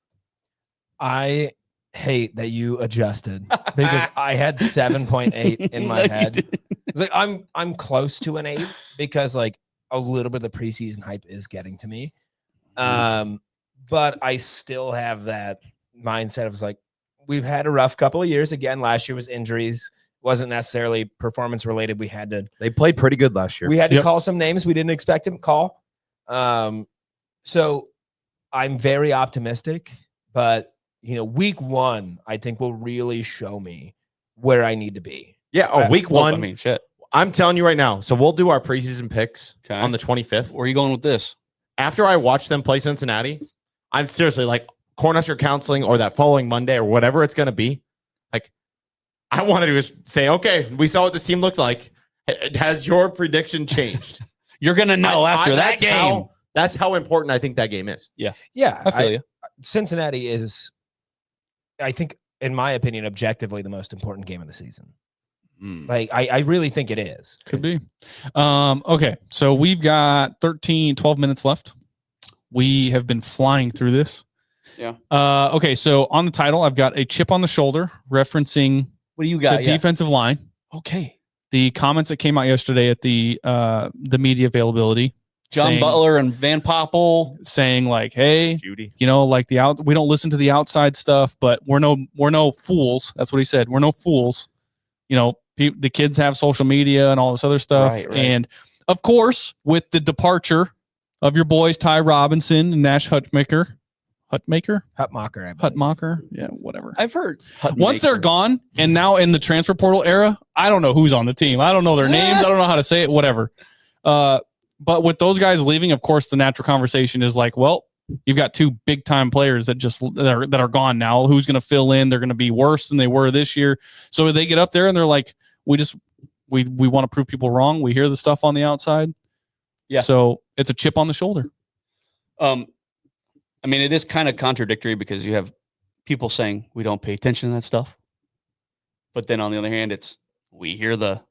I hate that you adjusted because I had 7.8 in my head. It's like I'm close to an 8 because like a little bit of the preseason hype is getting to me. But I still have that mindset of like, we've had a rough couple of years. Again, last year was injuries. Wasn't necessarily performance related. They played pretty good last year. We had to call some names we didn't expect him to call. So I'm very optimistic, but week 1, I think will really show me where I need to be. Yeah. Week 1. I mean, shit. I'm telling you right now. So we'll do our preseason picks on the 25th. Where are you going with this? After I watch them play Cincinnati, I'm seriously like Cornhusker counseling or that following Monday or whatever it's going to be. Like, I wanted to just say, okay, we saw what this team looked like. Has your prediction changed? You're going to know after that game. That's how important I think that game is. Yeah. I feel you. Cincinnati is, I think, in my opinion, objectively the most important game of the season. Like, I really think it is. Could be. Okay, so we've got 12 minutes left. We have been flying through this. Yeah. Okay, so on the title, I've got a chip on the shoulder referencing What do you got? the defensive line. Okay. The comments that came out yesterday at the media availability. John Butler and Van Poppel saying like, hey, Judy. like we don't listen to the outside stuff, but we're no fools. That's what he said. We're no fools. The kids have social media and all this other stuff. Right. And of course, with the departure of your boys, Ty Robinson and Nash Hutmacher. Yeah, whatever. I've heard. Once they're gone and now in the transfer portal era, I don't know who's on the team. I don't know their names. I don't know how to say it, whatever. But with those guys leaving, of course, the natural conversation is like, well, you've got 2 big time players that are gone now. Who's going to fill in? They're going to be worse than they were this year. So they get up there and they're like, we want to prove people wrong. We hear the stuff on the outside. Yeah. So it's a chip on the shoulder. I mean, it is kind of contradictory because you have people saying we don't pay attention to that stuff. But then on the other hand, it's we hear the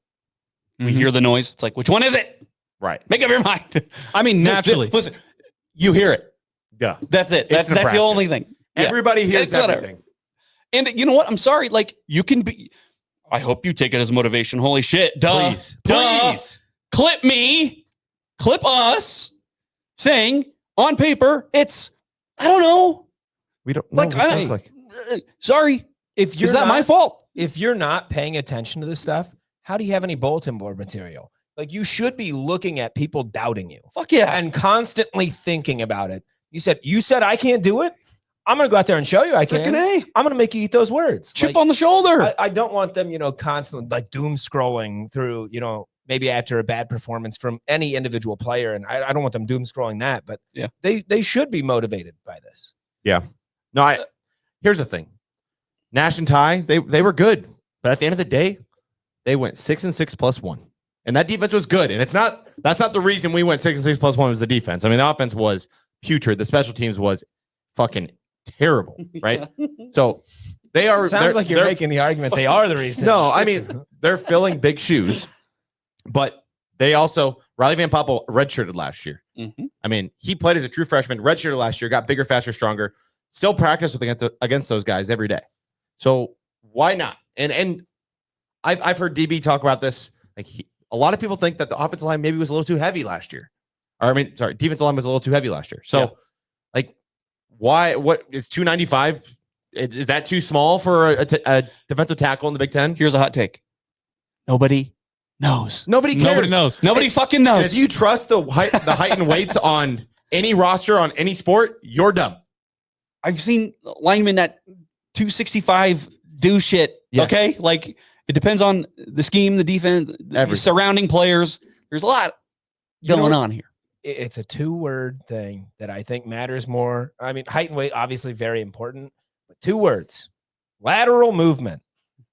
noise. It's like, which one is it? Right. Make up your mind. I mean, naturally. Listen, you hear it. Yeah. That's it. That's the only thing. Everybody hears everything. And you know what? I'm sorry. Like, you can be. I hope you take it as motivation. Holy shit. Duh. Please. Clip me. Clip us saying on paper, it's, I don't know. We don't know. Sorry. Is that my fault? If you're not paying attention to this stuff, how do you have any bulletin board material? Like, you should be looking at people doubting you. Fuck yeah. And constantly thinking about it. You said I can't do it. I'm going to go out there and show you I can. I'm going to make you eat those words. Chip on the shoulder. I don't want them, constantly like doom scrolling through, maybe after a bad performance from any individual player. And I don't want them doom scrolling that, but yeah, they should be motivated by this. Yeah. No, here's the thing. Nash and Ty, they were good, but at the end of the day, they went 6-6 plus 1. And that defense was good. And that's not the reason we went 6-6 plus 1 was the defense. I mean, the offense was putrid. The special teams was fucking terrible, right? So they are. Sounds like you're making the argument they are the reason. No, I mean, they're filling big shoes, but they also, Riley Van Poppel redshirted last year. Mm-hmm. I mean, he played as a true freshman, redshirted last year, got bigger, faster, stronger, still practiced against those guys every day. So why not? And I've heard DB talk about this. Like, a lot of people think that the offensive line maybe was a little too heavy last year. Defensive line was a little too heavy last year. So, why? What? It's 295. Is that too small for a defensive tackle in the Big Ten? Here's a hot take. Nobody knows. Nobody cares. Nobody knows. Nobody fucking knows. And if you trust the height and weights on any roster on any sport, you're dumb. I've seen linemen at 265 do shit. Yes. Okay, like it depends on the scheme, the defense, the surrounding players. There's a lot going on here. It's a 2-word thing that I think matters more. I mean, height and weight, obviously very important, but 2 words, lateral movement.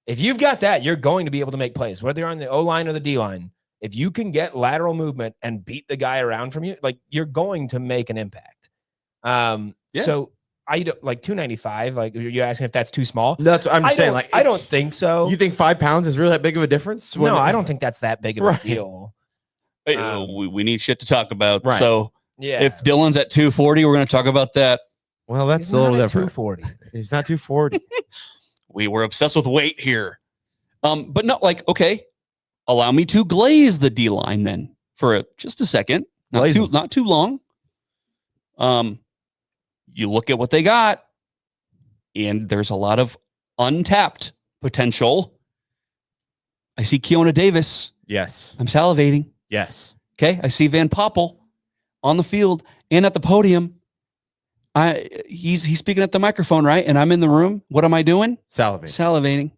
If you've got that, you're going to be able to make plays, whether you're on the O-line or the D-line. If you can get lateral movement and beat the guy around from you, like, you're going to make an impact. So I don't like 295. Like you're asking if that's too small. That's what I'm just saying. Like, I don't think so. You think 5 pounds is really that big of a difference? No, I don't think that's that big of a Right. deal. Hey, we need shit to talk about. Right. So Yeah. if Dylan's at 240, we're going to talk about that. Well, that's He's a little not at different. 240. He's not 240. We were obsessed with weight here. But not like, okay, allow me to glaze the D line then for just a second. Glaze them. Not too long. You look at what they got, and there's a lot of untapped potential. I see Keona Davis. Yes. I'm salivating. Yes. Okay. I see Van Poppel on the field and at the podium. He's speaking at the microphone, right? And I'm in the room. What am I doing? Salivate. Salivating.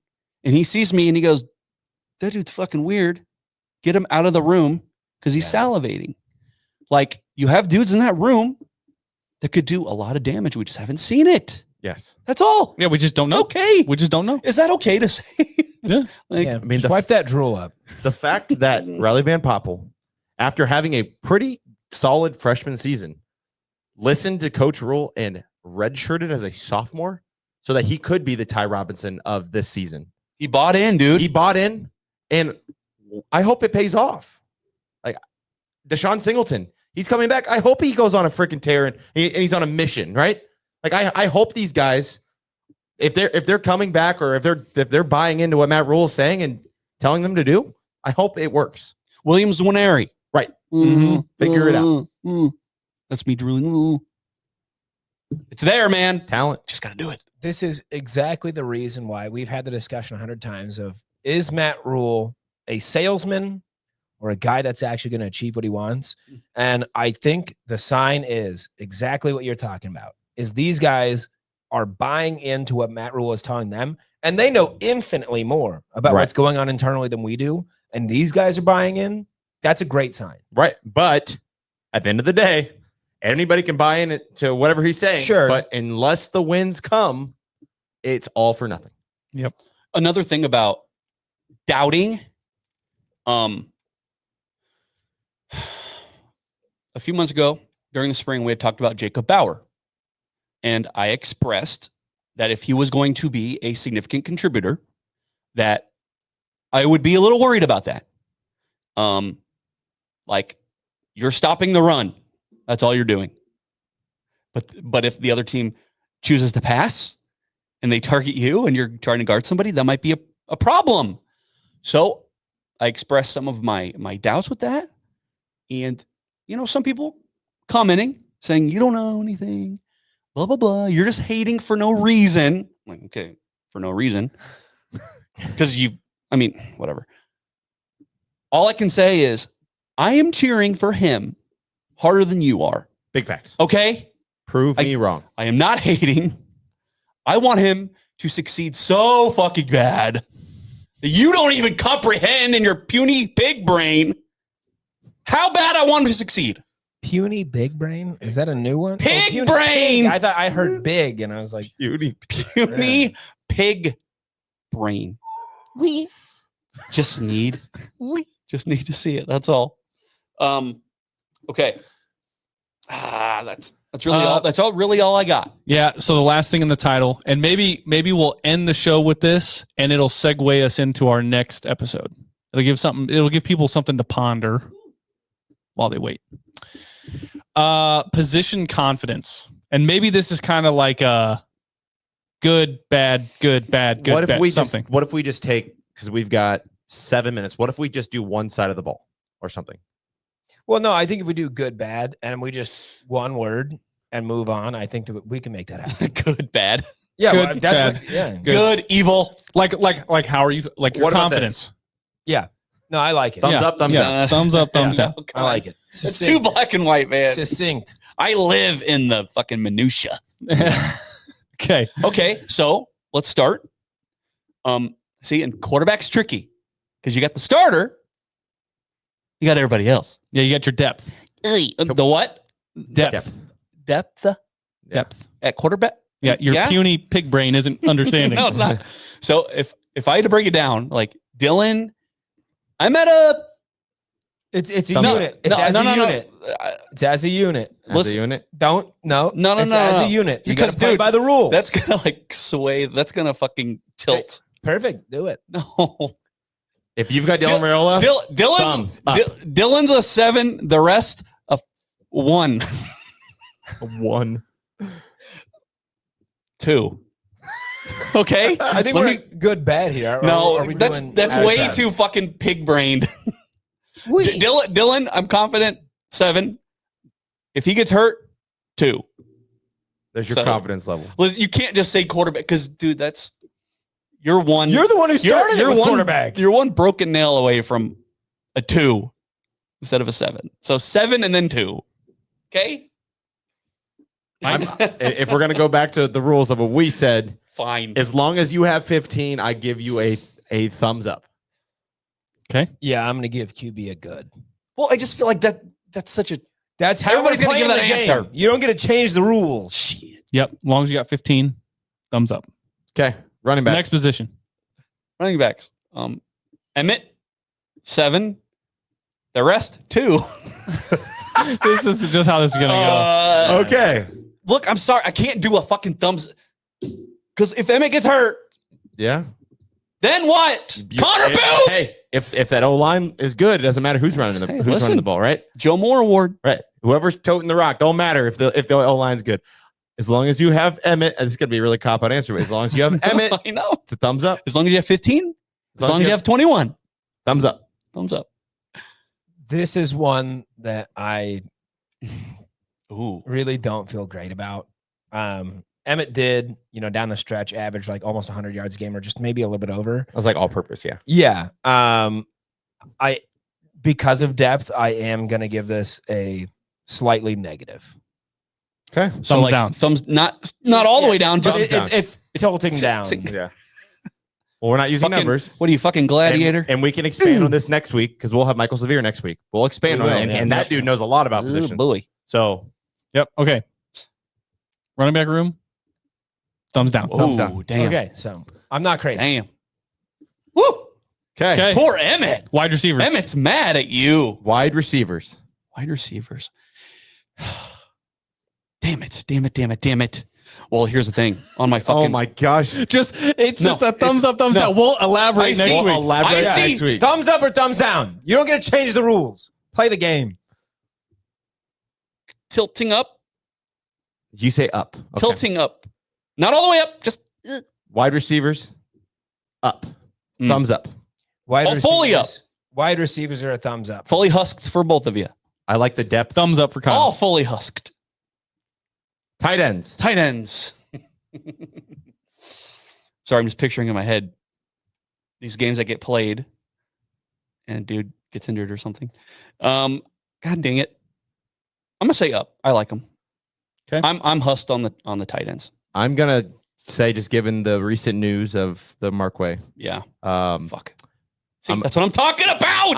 And he sees me and he goes, that dude's fucking weird. Get him out of the room because he's salivating. Like, you have dudes in that room that could do a lot of damage. We just haven't seen it. Yes. That's all. Yeah, we just don't know. Okay. We just don't know. Is that okay to say? Yeah. Like, Yeah. I mean, Swipe that drool up. the fact that Riley Van Poppel, after having a pretty solid freshman season, listened to Coach Rule and redshirted as a sophomore so that he could be the Ty Robinson of this season. he bought in, dude. He bought in, and I hope it pays off. Like Deshaun Singleton, he's coming back. I hope he goes on a freaking tear and he's on a mission, right? Like I hope these guys, if they're coming back or if they're buying into what Matt Rule is saying and telling them to do, I hope it works. Williams Winery. Right. Figure it out. That's me drooling. It's there, man. Talent. Just got to do it. This is exactly the reason why we've had the discussion 100 times of, is Matt Rule a salesman or a guy that's actually going to achieve what he wants? And I think the sign is exactly what you're talking about, is these guys are buying into what Matt Rule is telling them, and they know infinitely more about Right. what's going on internally than we do. And these guys are buying in. That's a great sign. Right. But at the end of the day, anybody can buy in to whatever he's saying. Sure. But unless the wins come, it's all for nothing. Another thing about doubting, a few months ago during the spring, we had talked about Jacob Bauer. And I expressed that if he was going to be a significant contributor, that I would be a little worried about that. Like, you're stopping the run. That's all you're doing. But if the other team chooses to pass and they target you and you're trying to guard somebody, that might be a problem. So I expressed some of my doubts with that. And, some people commenting, saying, you don't know anything, blah, blah, blah. You're just hating for no reason. I'm like, okay, for no reason. Because whatever. All I can say is I am cheering for him harder than you are. Big facts. Okay? Prove me wrong. I am not hating. I want him to succeed so fucking bad that you don't even comprehend in your puny pig brain how bad I want him to succeed. Puny big brain? Is that a new one? Pig puny brain! pig. I thought I heard big, and I was like, Puny pig brain. We just need to see it. That's all. Okay. That's really all. That's really all I got. Yeah. So the last thing in the title, and maybe we'll end the show with this, and it'll segue us into our next episode. It'll give people something to ponder while they wait. Position confidence, and maybe this is kind of like a good, bad, good, bad, good. What if bad, we something? what if we just take, because we've got 7 minutes. What if we just do one side of the ball or something? well, no, I think if we do good, bad, and we just one word and move on, I think that we can make that happen. Good, bad. Yeah, Good, well, that's bad. what, yeah, Good, evil. Like how are you? Like your What about confidence? yeah. No, I like it. Thumbs up, thumbs Yeah. Thumbs up, thumbs down. I like it. It's too black and white, man. Succinct. I live in the fucking minutia. Okay. Okay, so let's start. See, and quarterback's tricky because you got the starter, you got everybody else. Yeah, you got your depth. The what? Depth. Depth at quarterback. Yeah, your puny pig brain isn't understanding. No, it's not. So if I had to break it down, like Dylan, I'm at a It's a Thumbs up. unit. It's as a unit. It's as a unit. As a unit. Don't no. No, It's as a unit. You got Because, to play dude, by the rules. That's gonna like sway. That's gonna fucking tilt. perfect. Do it. No. If you've got Dylan Raiola, Dylan's thumb up. Dylan's a 7. The rest a 1. 1. 2. Okay. I think we're good bad here. No, are we that's doing way bad? too fucking pig brained. Dylan, I'm confident 7. If he gets hurt, 2. There's your So- confidence level. Listen, you can't just say quarterback because, dude, that's you're one. You're the one who started it with one quarterback. You're one broken nail away from a 2 instead of a 7. So 7 and then 2. Okay. If we're gonna go back to the rules of what we said, Fine. as long as you have 15, I give you a thumbs up. Okay. Yeah, I'm going to give QB a good. Well, I just feel like that's such a That's how Everybody's we're gonna give playing that the answer. game. You don't get to change the rules. shit. Yep. As long as you got 15, thumbs up. Okay, running back. Next position. Running backs. Emmett 7. The rest 2. This is just how this is gonna Okay. Look, I'm sorry. I can't do a fucking thumbs because if Emmett gets hurt, Yeah. then what? Connor Booth. Hey, if that O line is good, it doesn't matter who's running Hey, who's listen. running the ball, right? Joe Moore Award. Right. Whoever's toting the rock, don't matter if the O line's good. As long as you have Emmett, and it's gonna be a really cop out answer, but as long as you have Emmett, I know. it's a thumbs up. As long as you have 15. As long as you have 21. Thumbs up. Thumbs up. This is one that I Ooh. really don't feel great about. Emmett did, down the stretch, average like almost 100 yards a game, or just maybe a little bit over. I was like all purpose, yeah. Yeah. Because of depth, I am gonna give this a slightly negative. Okay. So Thumbs like down. thumbs not all the way down. But Just it's tilting down. Yeah. Well, we're not using fucking- numbers. What are you fucking gladiator? And we can expand on this next week because we'll have Michael Severe next week. We'll expand We on will, it. yeah. And that dude knows a lot about Ooh, position. boy. So Yep. Okay. Running back room. Thumbs down. Thumbs down. Ooh, damn. Okay, so I'm not crazy. Damn. Woo. okay. Poor Emmett. Wide receivers. Emmett's mad at you. Wide receivers. Wide receivers. Damn it. Well, here's the thing. On my fucking Oh my gosh. It's No, just a thumbs up, thumbs no. down. We'll elaborate I next see. week. We'll elaborate I see. next week. Thumbs up or thumbs down. You don't get to change the rules. Play the game. tilting up. You say up. Okay. Tilting up. Not all the way up, just Wide receivers. Up. Mm. Thumbs up. Wide fully up. receivers. Wide receivers are a thumbs up. fully husked for both of you. I like the depth. Thumbs up for Kyle. All fully husked. Tight ends. Tight ends. Sorry, I'm just picturing in my head these games that get played and a dude gets injured or something. God dang it. I'm gonna say up. I like them. Okay. I'm husked on the tight ends. I'm gonna say, just given the recent news of the Markway, Yeah. fuck. See, I'm- that's what I'm talking about.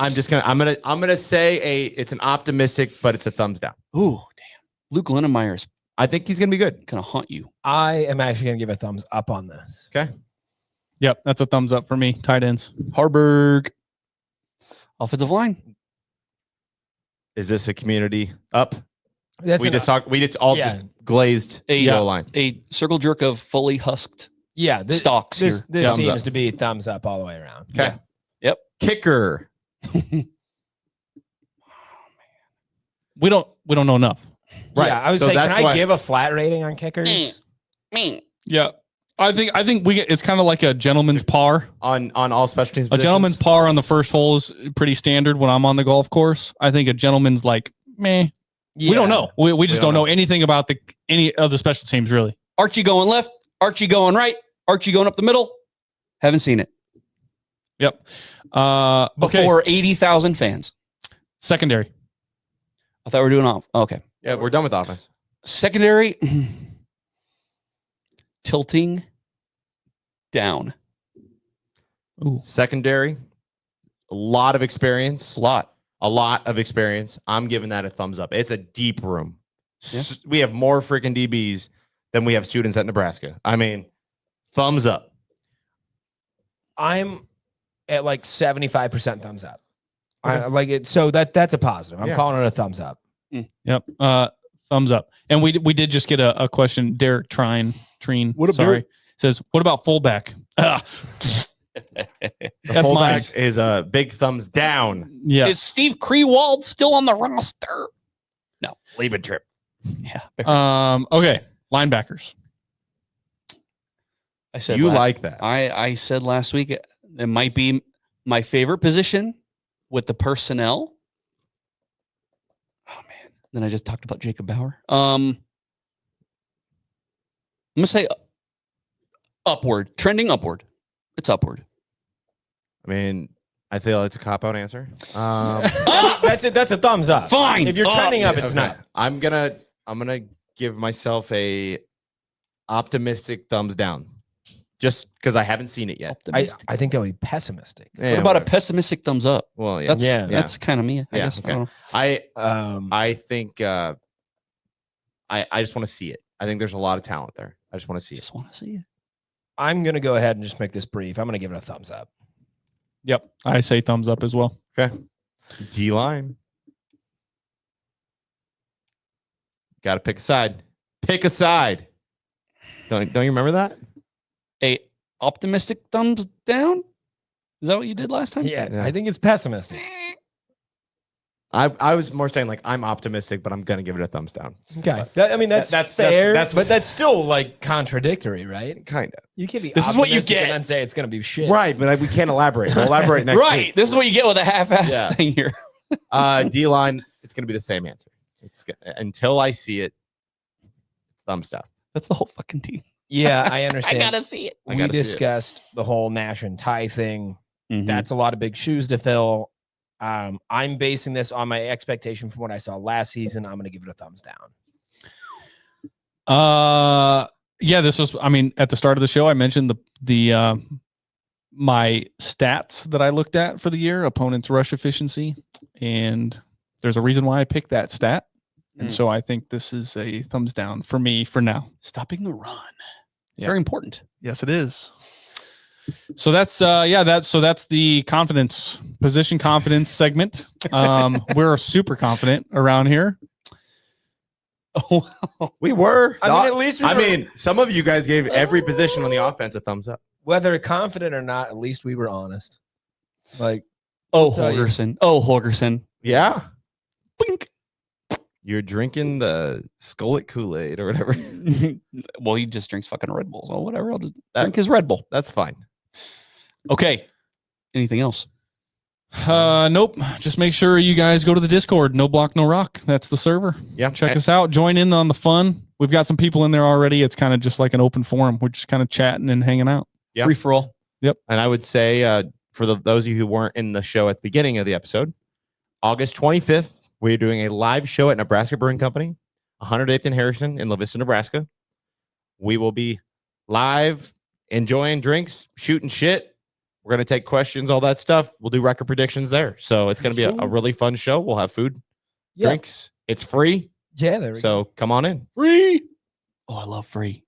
I'm gonna say it's an optimistic, but it's a thumbs down. Ooh, damn. Luke Linnemeyer's I think he's gonna be good. gonna haunt you. I am actually going to give a thumbs up on this. Okay. Yep. That's a thumbs up for me. Tight ends. Harburg. Offensive line. Is this a community up? That's We an- just talked. We just all Yeah. just glazed A, the line. A circle jerk of fully husked yeah. stalks This here. Thumbs seems up. to be thumbs up all the way around. Okay. Yeah. Yep. Kicker. We don't know enough. Right. Yeah, I would So say, can that's I why- give a flat rating on kickers? Yeah. I think we get, it's kind of like a gentleman's par. on all special teams. A positions? gentleman's par on the first hole is pretty standard when I'm on the golf course. I think a gentleman's like, meh. We don't know. We just don't know anything about any of the special teams, really. Archie going left. Archie going right. Archie going up the middle. Haven't seen it. Yep. Okay. Before 80,000 fans. Secondary. I thought we were doing off. Okay. Yeah, we're done with offense. Secondary. Tilting down. Ooh. Secondary. A lot of experience. A lot. A lot of experience. I'm giving that a thumbs up. It's a deep room. Yeah. We have more freaking DBs than we have students at Nebraska. I mean, thumbs up. I'm at like 75% thumbs up. I like it. So that's a positive. I'm calling it a thumbs up. Yep. Thumbs up. And we did just get a question. Derek Trine. What up, sorry. Derek? Says, what about fullback? That's Fullback mine. is a big thumbs down. Yeah. Is Steve Krewald still on the roster? No, leave it trip. Yeah. Okay. Linebackers. I said You like that. I said last week it might be my favorite position with the personnel. Oh man. Then I just talked about Jacob Bauer. I'm gonna say upward, trending upward. It's upward. I mean, I feel it's a cop-out answer. That's it. That's a thumbs up. Fine. If you're trending up, it's Okay. not. I'm gonna give myself a optimistic thumbs down, just because I haven't seen it yet. I think that would be pessimistic. Yeah, What about a whatever. pessimistic thumbs up? Well, yeah. That's kind of me. I guess. okay. I don't know. I think I just want to see it. I think there's a lot of talent there. I just want to see it. Just want to see it. I'm gonna go ahead and just make this brief. I'm gonna give it a thumbs up. Yep. I say thumbs up as well. Okay. D line. Got to pick a side. Pick a side. Don't you remember that? A optimistic thumbs down. Is that what you did last time? Yeah. I think it's pessimistic. I was more saying like I'm optimistic, but I'm gonna give it a thumbs down. Okay. That's that's fair, that's- but that's still like contradictory, right? Kind of. You can be This is what you optimistic get. and then say it's gonna be shit. Right, but like, we can't elaborate. We'll elaborate next Right. week. This is what you get with a half-assed Yeah. thing here. D line. It's gonna be the same answer. Until I see it. Thumbs down. That's the whole fucking team. Yeah, I I understand. gotta see it. I We gotta see it. discussed the whole Nash and Ty thing. Mhm. That's a lot of big shoes to fill. I'm basing this on my expectation from what I saw last season. I'm going to give it a thumbs down. Yeah, this was, I mean, at the start of the show, I mentioned the my stats that I looked at for the year, opponents' rush efficiency. And there's a reason why I picked that stat. And so I think this is a thumbs down for me for now. Stopping the run. Yeah. Very important. Yes, it is. So that's that's the position confidence segment. We're super confident around here. Oh, We were. I mean, at least we were- some of you guys gave every position on the offense a thumbs up. Whether confident or not, at least we were honest. Like, tell you. Holgerson. Oh, Holgerson. Yeah. Blink. You're drinking the Skolik Kool-Aid or whatever. Well, he just drinks fucking Red Bulls. Oh, whatever. I'll just That- drink his Red Bull. That's fine. Okay. Anything else? Nope. Just make sure you guys go to the Discord. No Block, No Rock. That's the server. Yeah. Check us out. Join in on the fun. We've got some people in there already. It's kind of just like an open forum. We're just kind of chatting and hanging out. Yeah. Free for all. And I would say for those of you who weren't in the show at the beginning of the episode, August 25th, we're doing a live show at Nebraska Brewing Company, 108th and Harrison in La Vista, Nebraska. We will be live, enjoying drinks, shooting shit. We're going to take questions, all that stuff. We'll do record predictions there. So it's going to be a really fun show. We'll have food, drinks. It's free. yeah, there we go. So come on in. Free. Oh, I love free.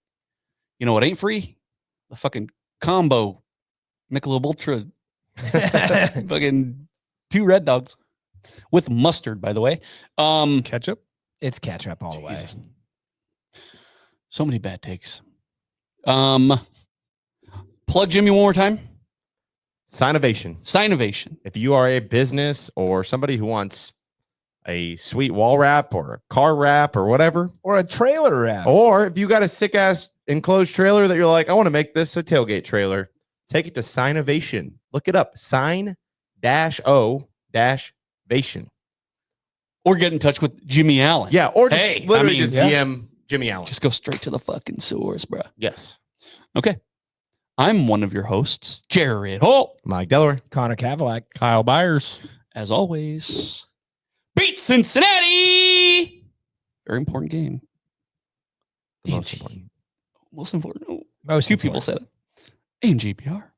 You know what ain't free? The fucking combo. Michelob Ultra. Fucking 2 Red Dogs. With mustard, by the way. Ketchup. It's ketchup all the way. Jesus. So many bad takes. Plug Jimmy one more time. Signovation. Signovation. If you are a business or somebody who wants a sweet wall wrap or a car wrap or whatever, Or a trailer wrap. or if you got a sick ass enclosed trailer that you're like, I want to make this a tailgate trailer, take it to Signovation. Look it up. Sign-O-Vation. Or get in touch with Jimmy Allen. Yeah. Or just Hey, literally I mean, just yeah. DM Jimmy Allen. Just go straight to the fucking source, bro. Yes. Okay. I'm one of your hosts, Jared Holt. Mike Delaware. Connor Cavalack. Kyle Byers. As always, beat Cincinnati. Very important game. The most A&G. important. Most important. Oh, Most two people said it. A&G BR.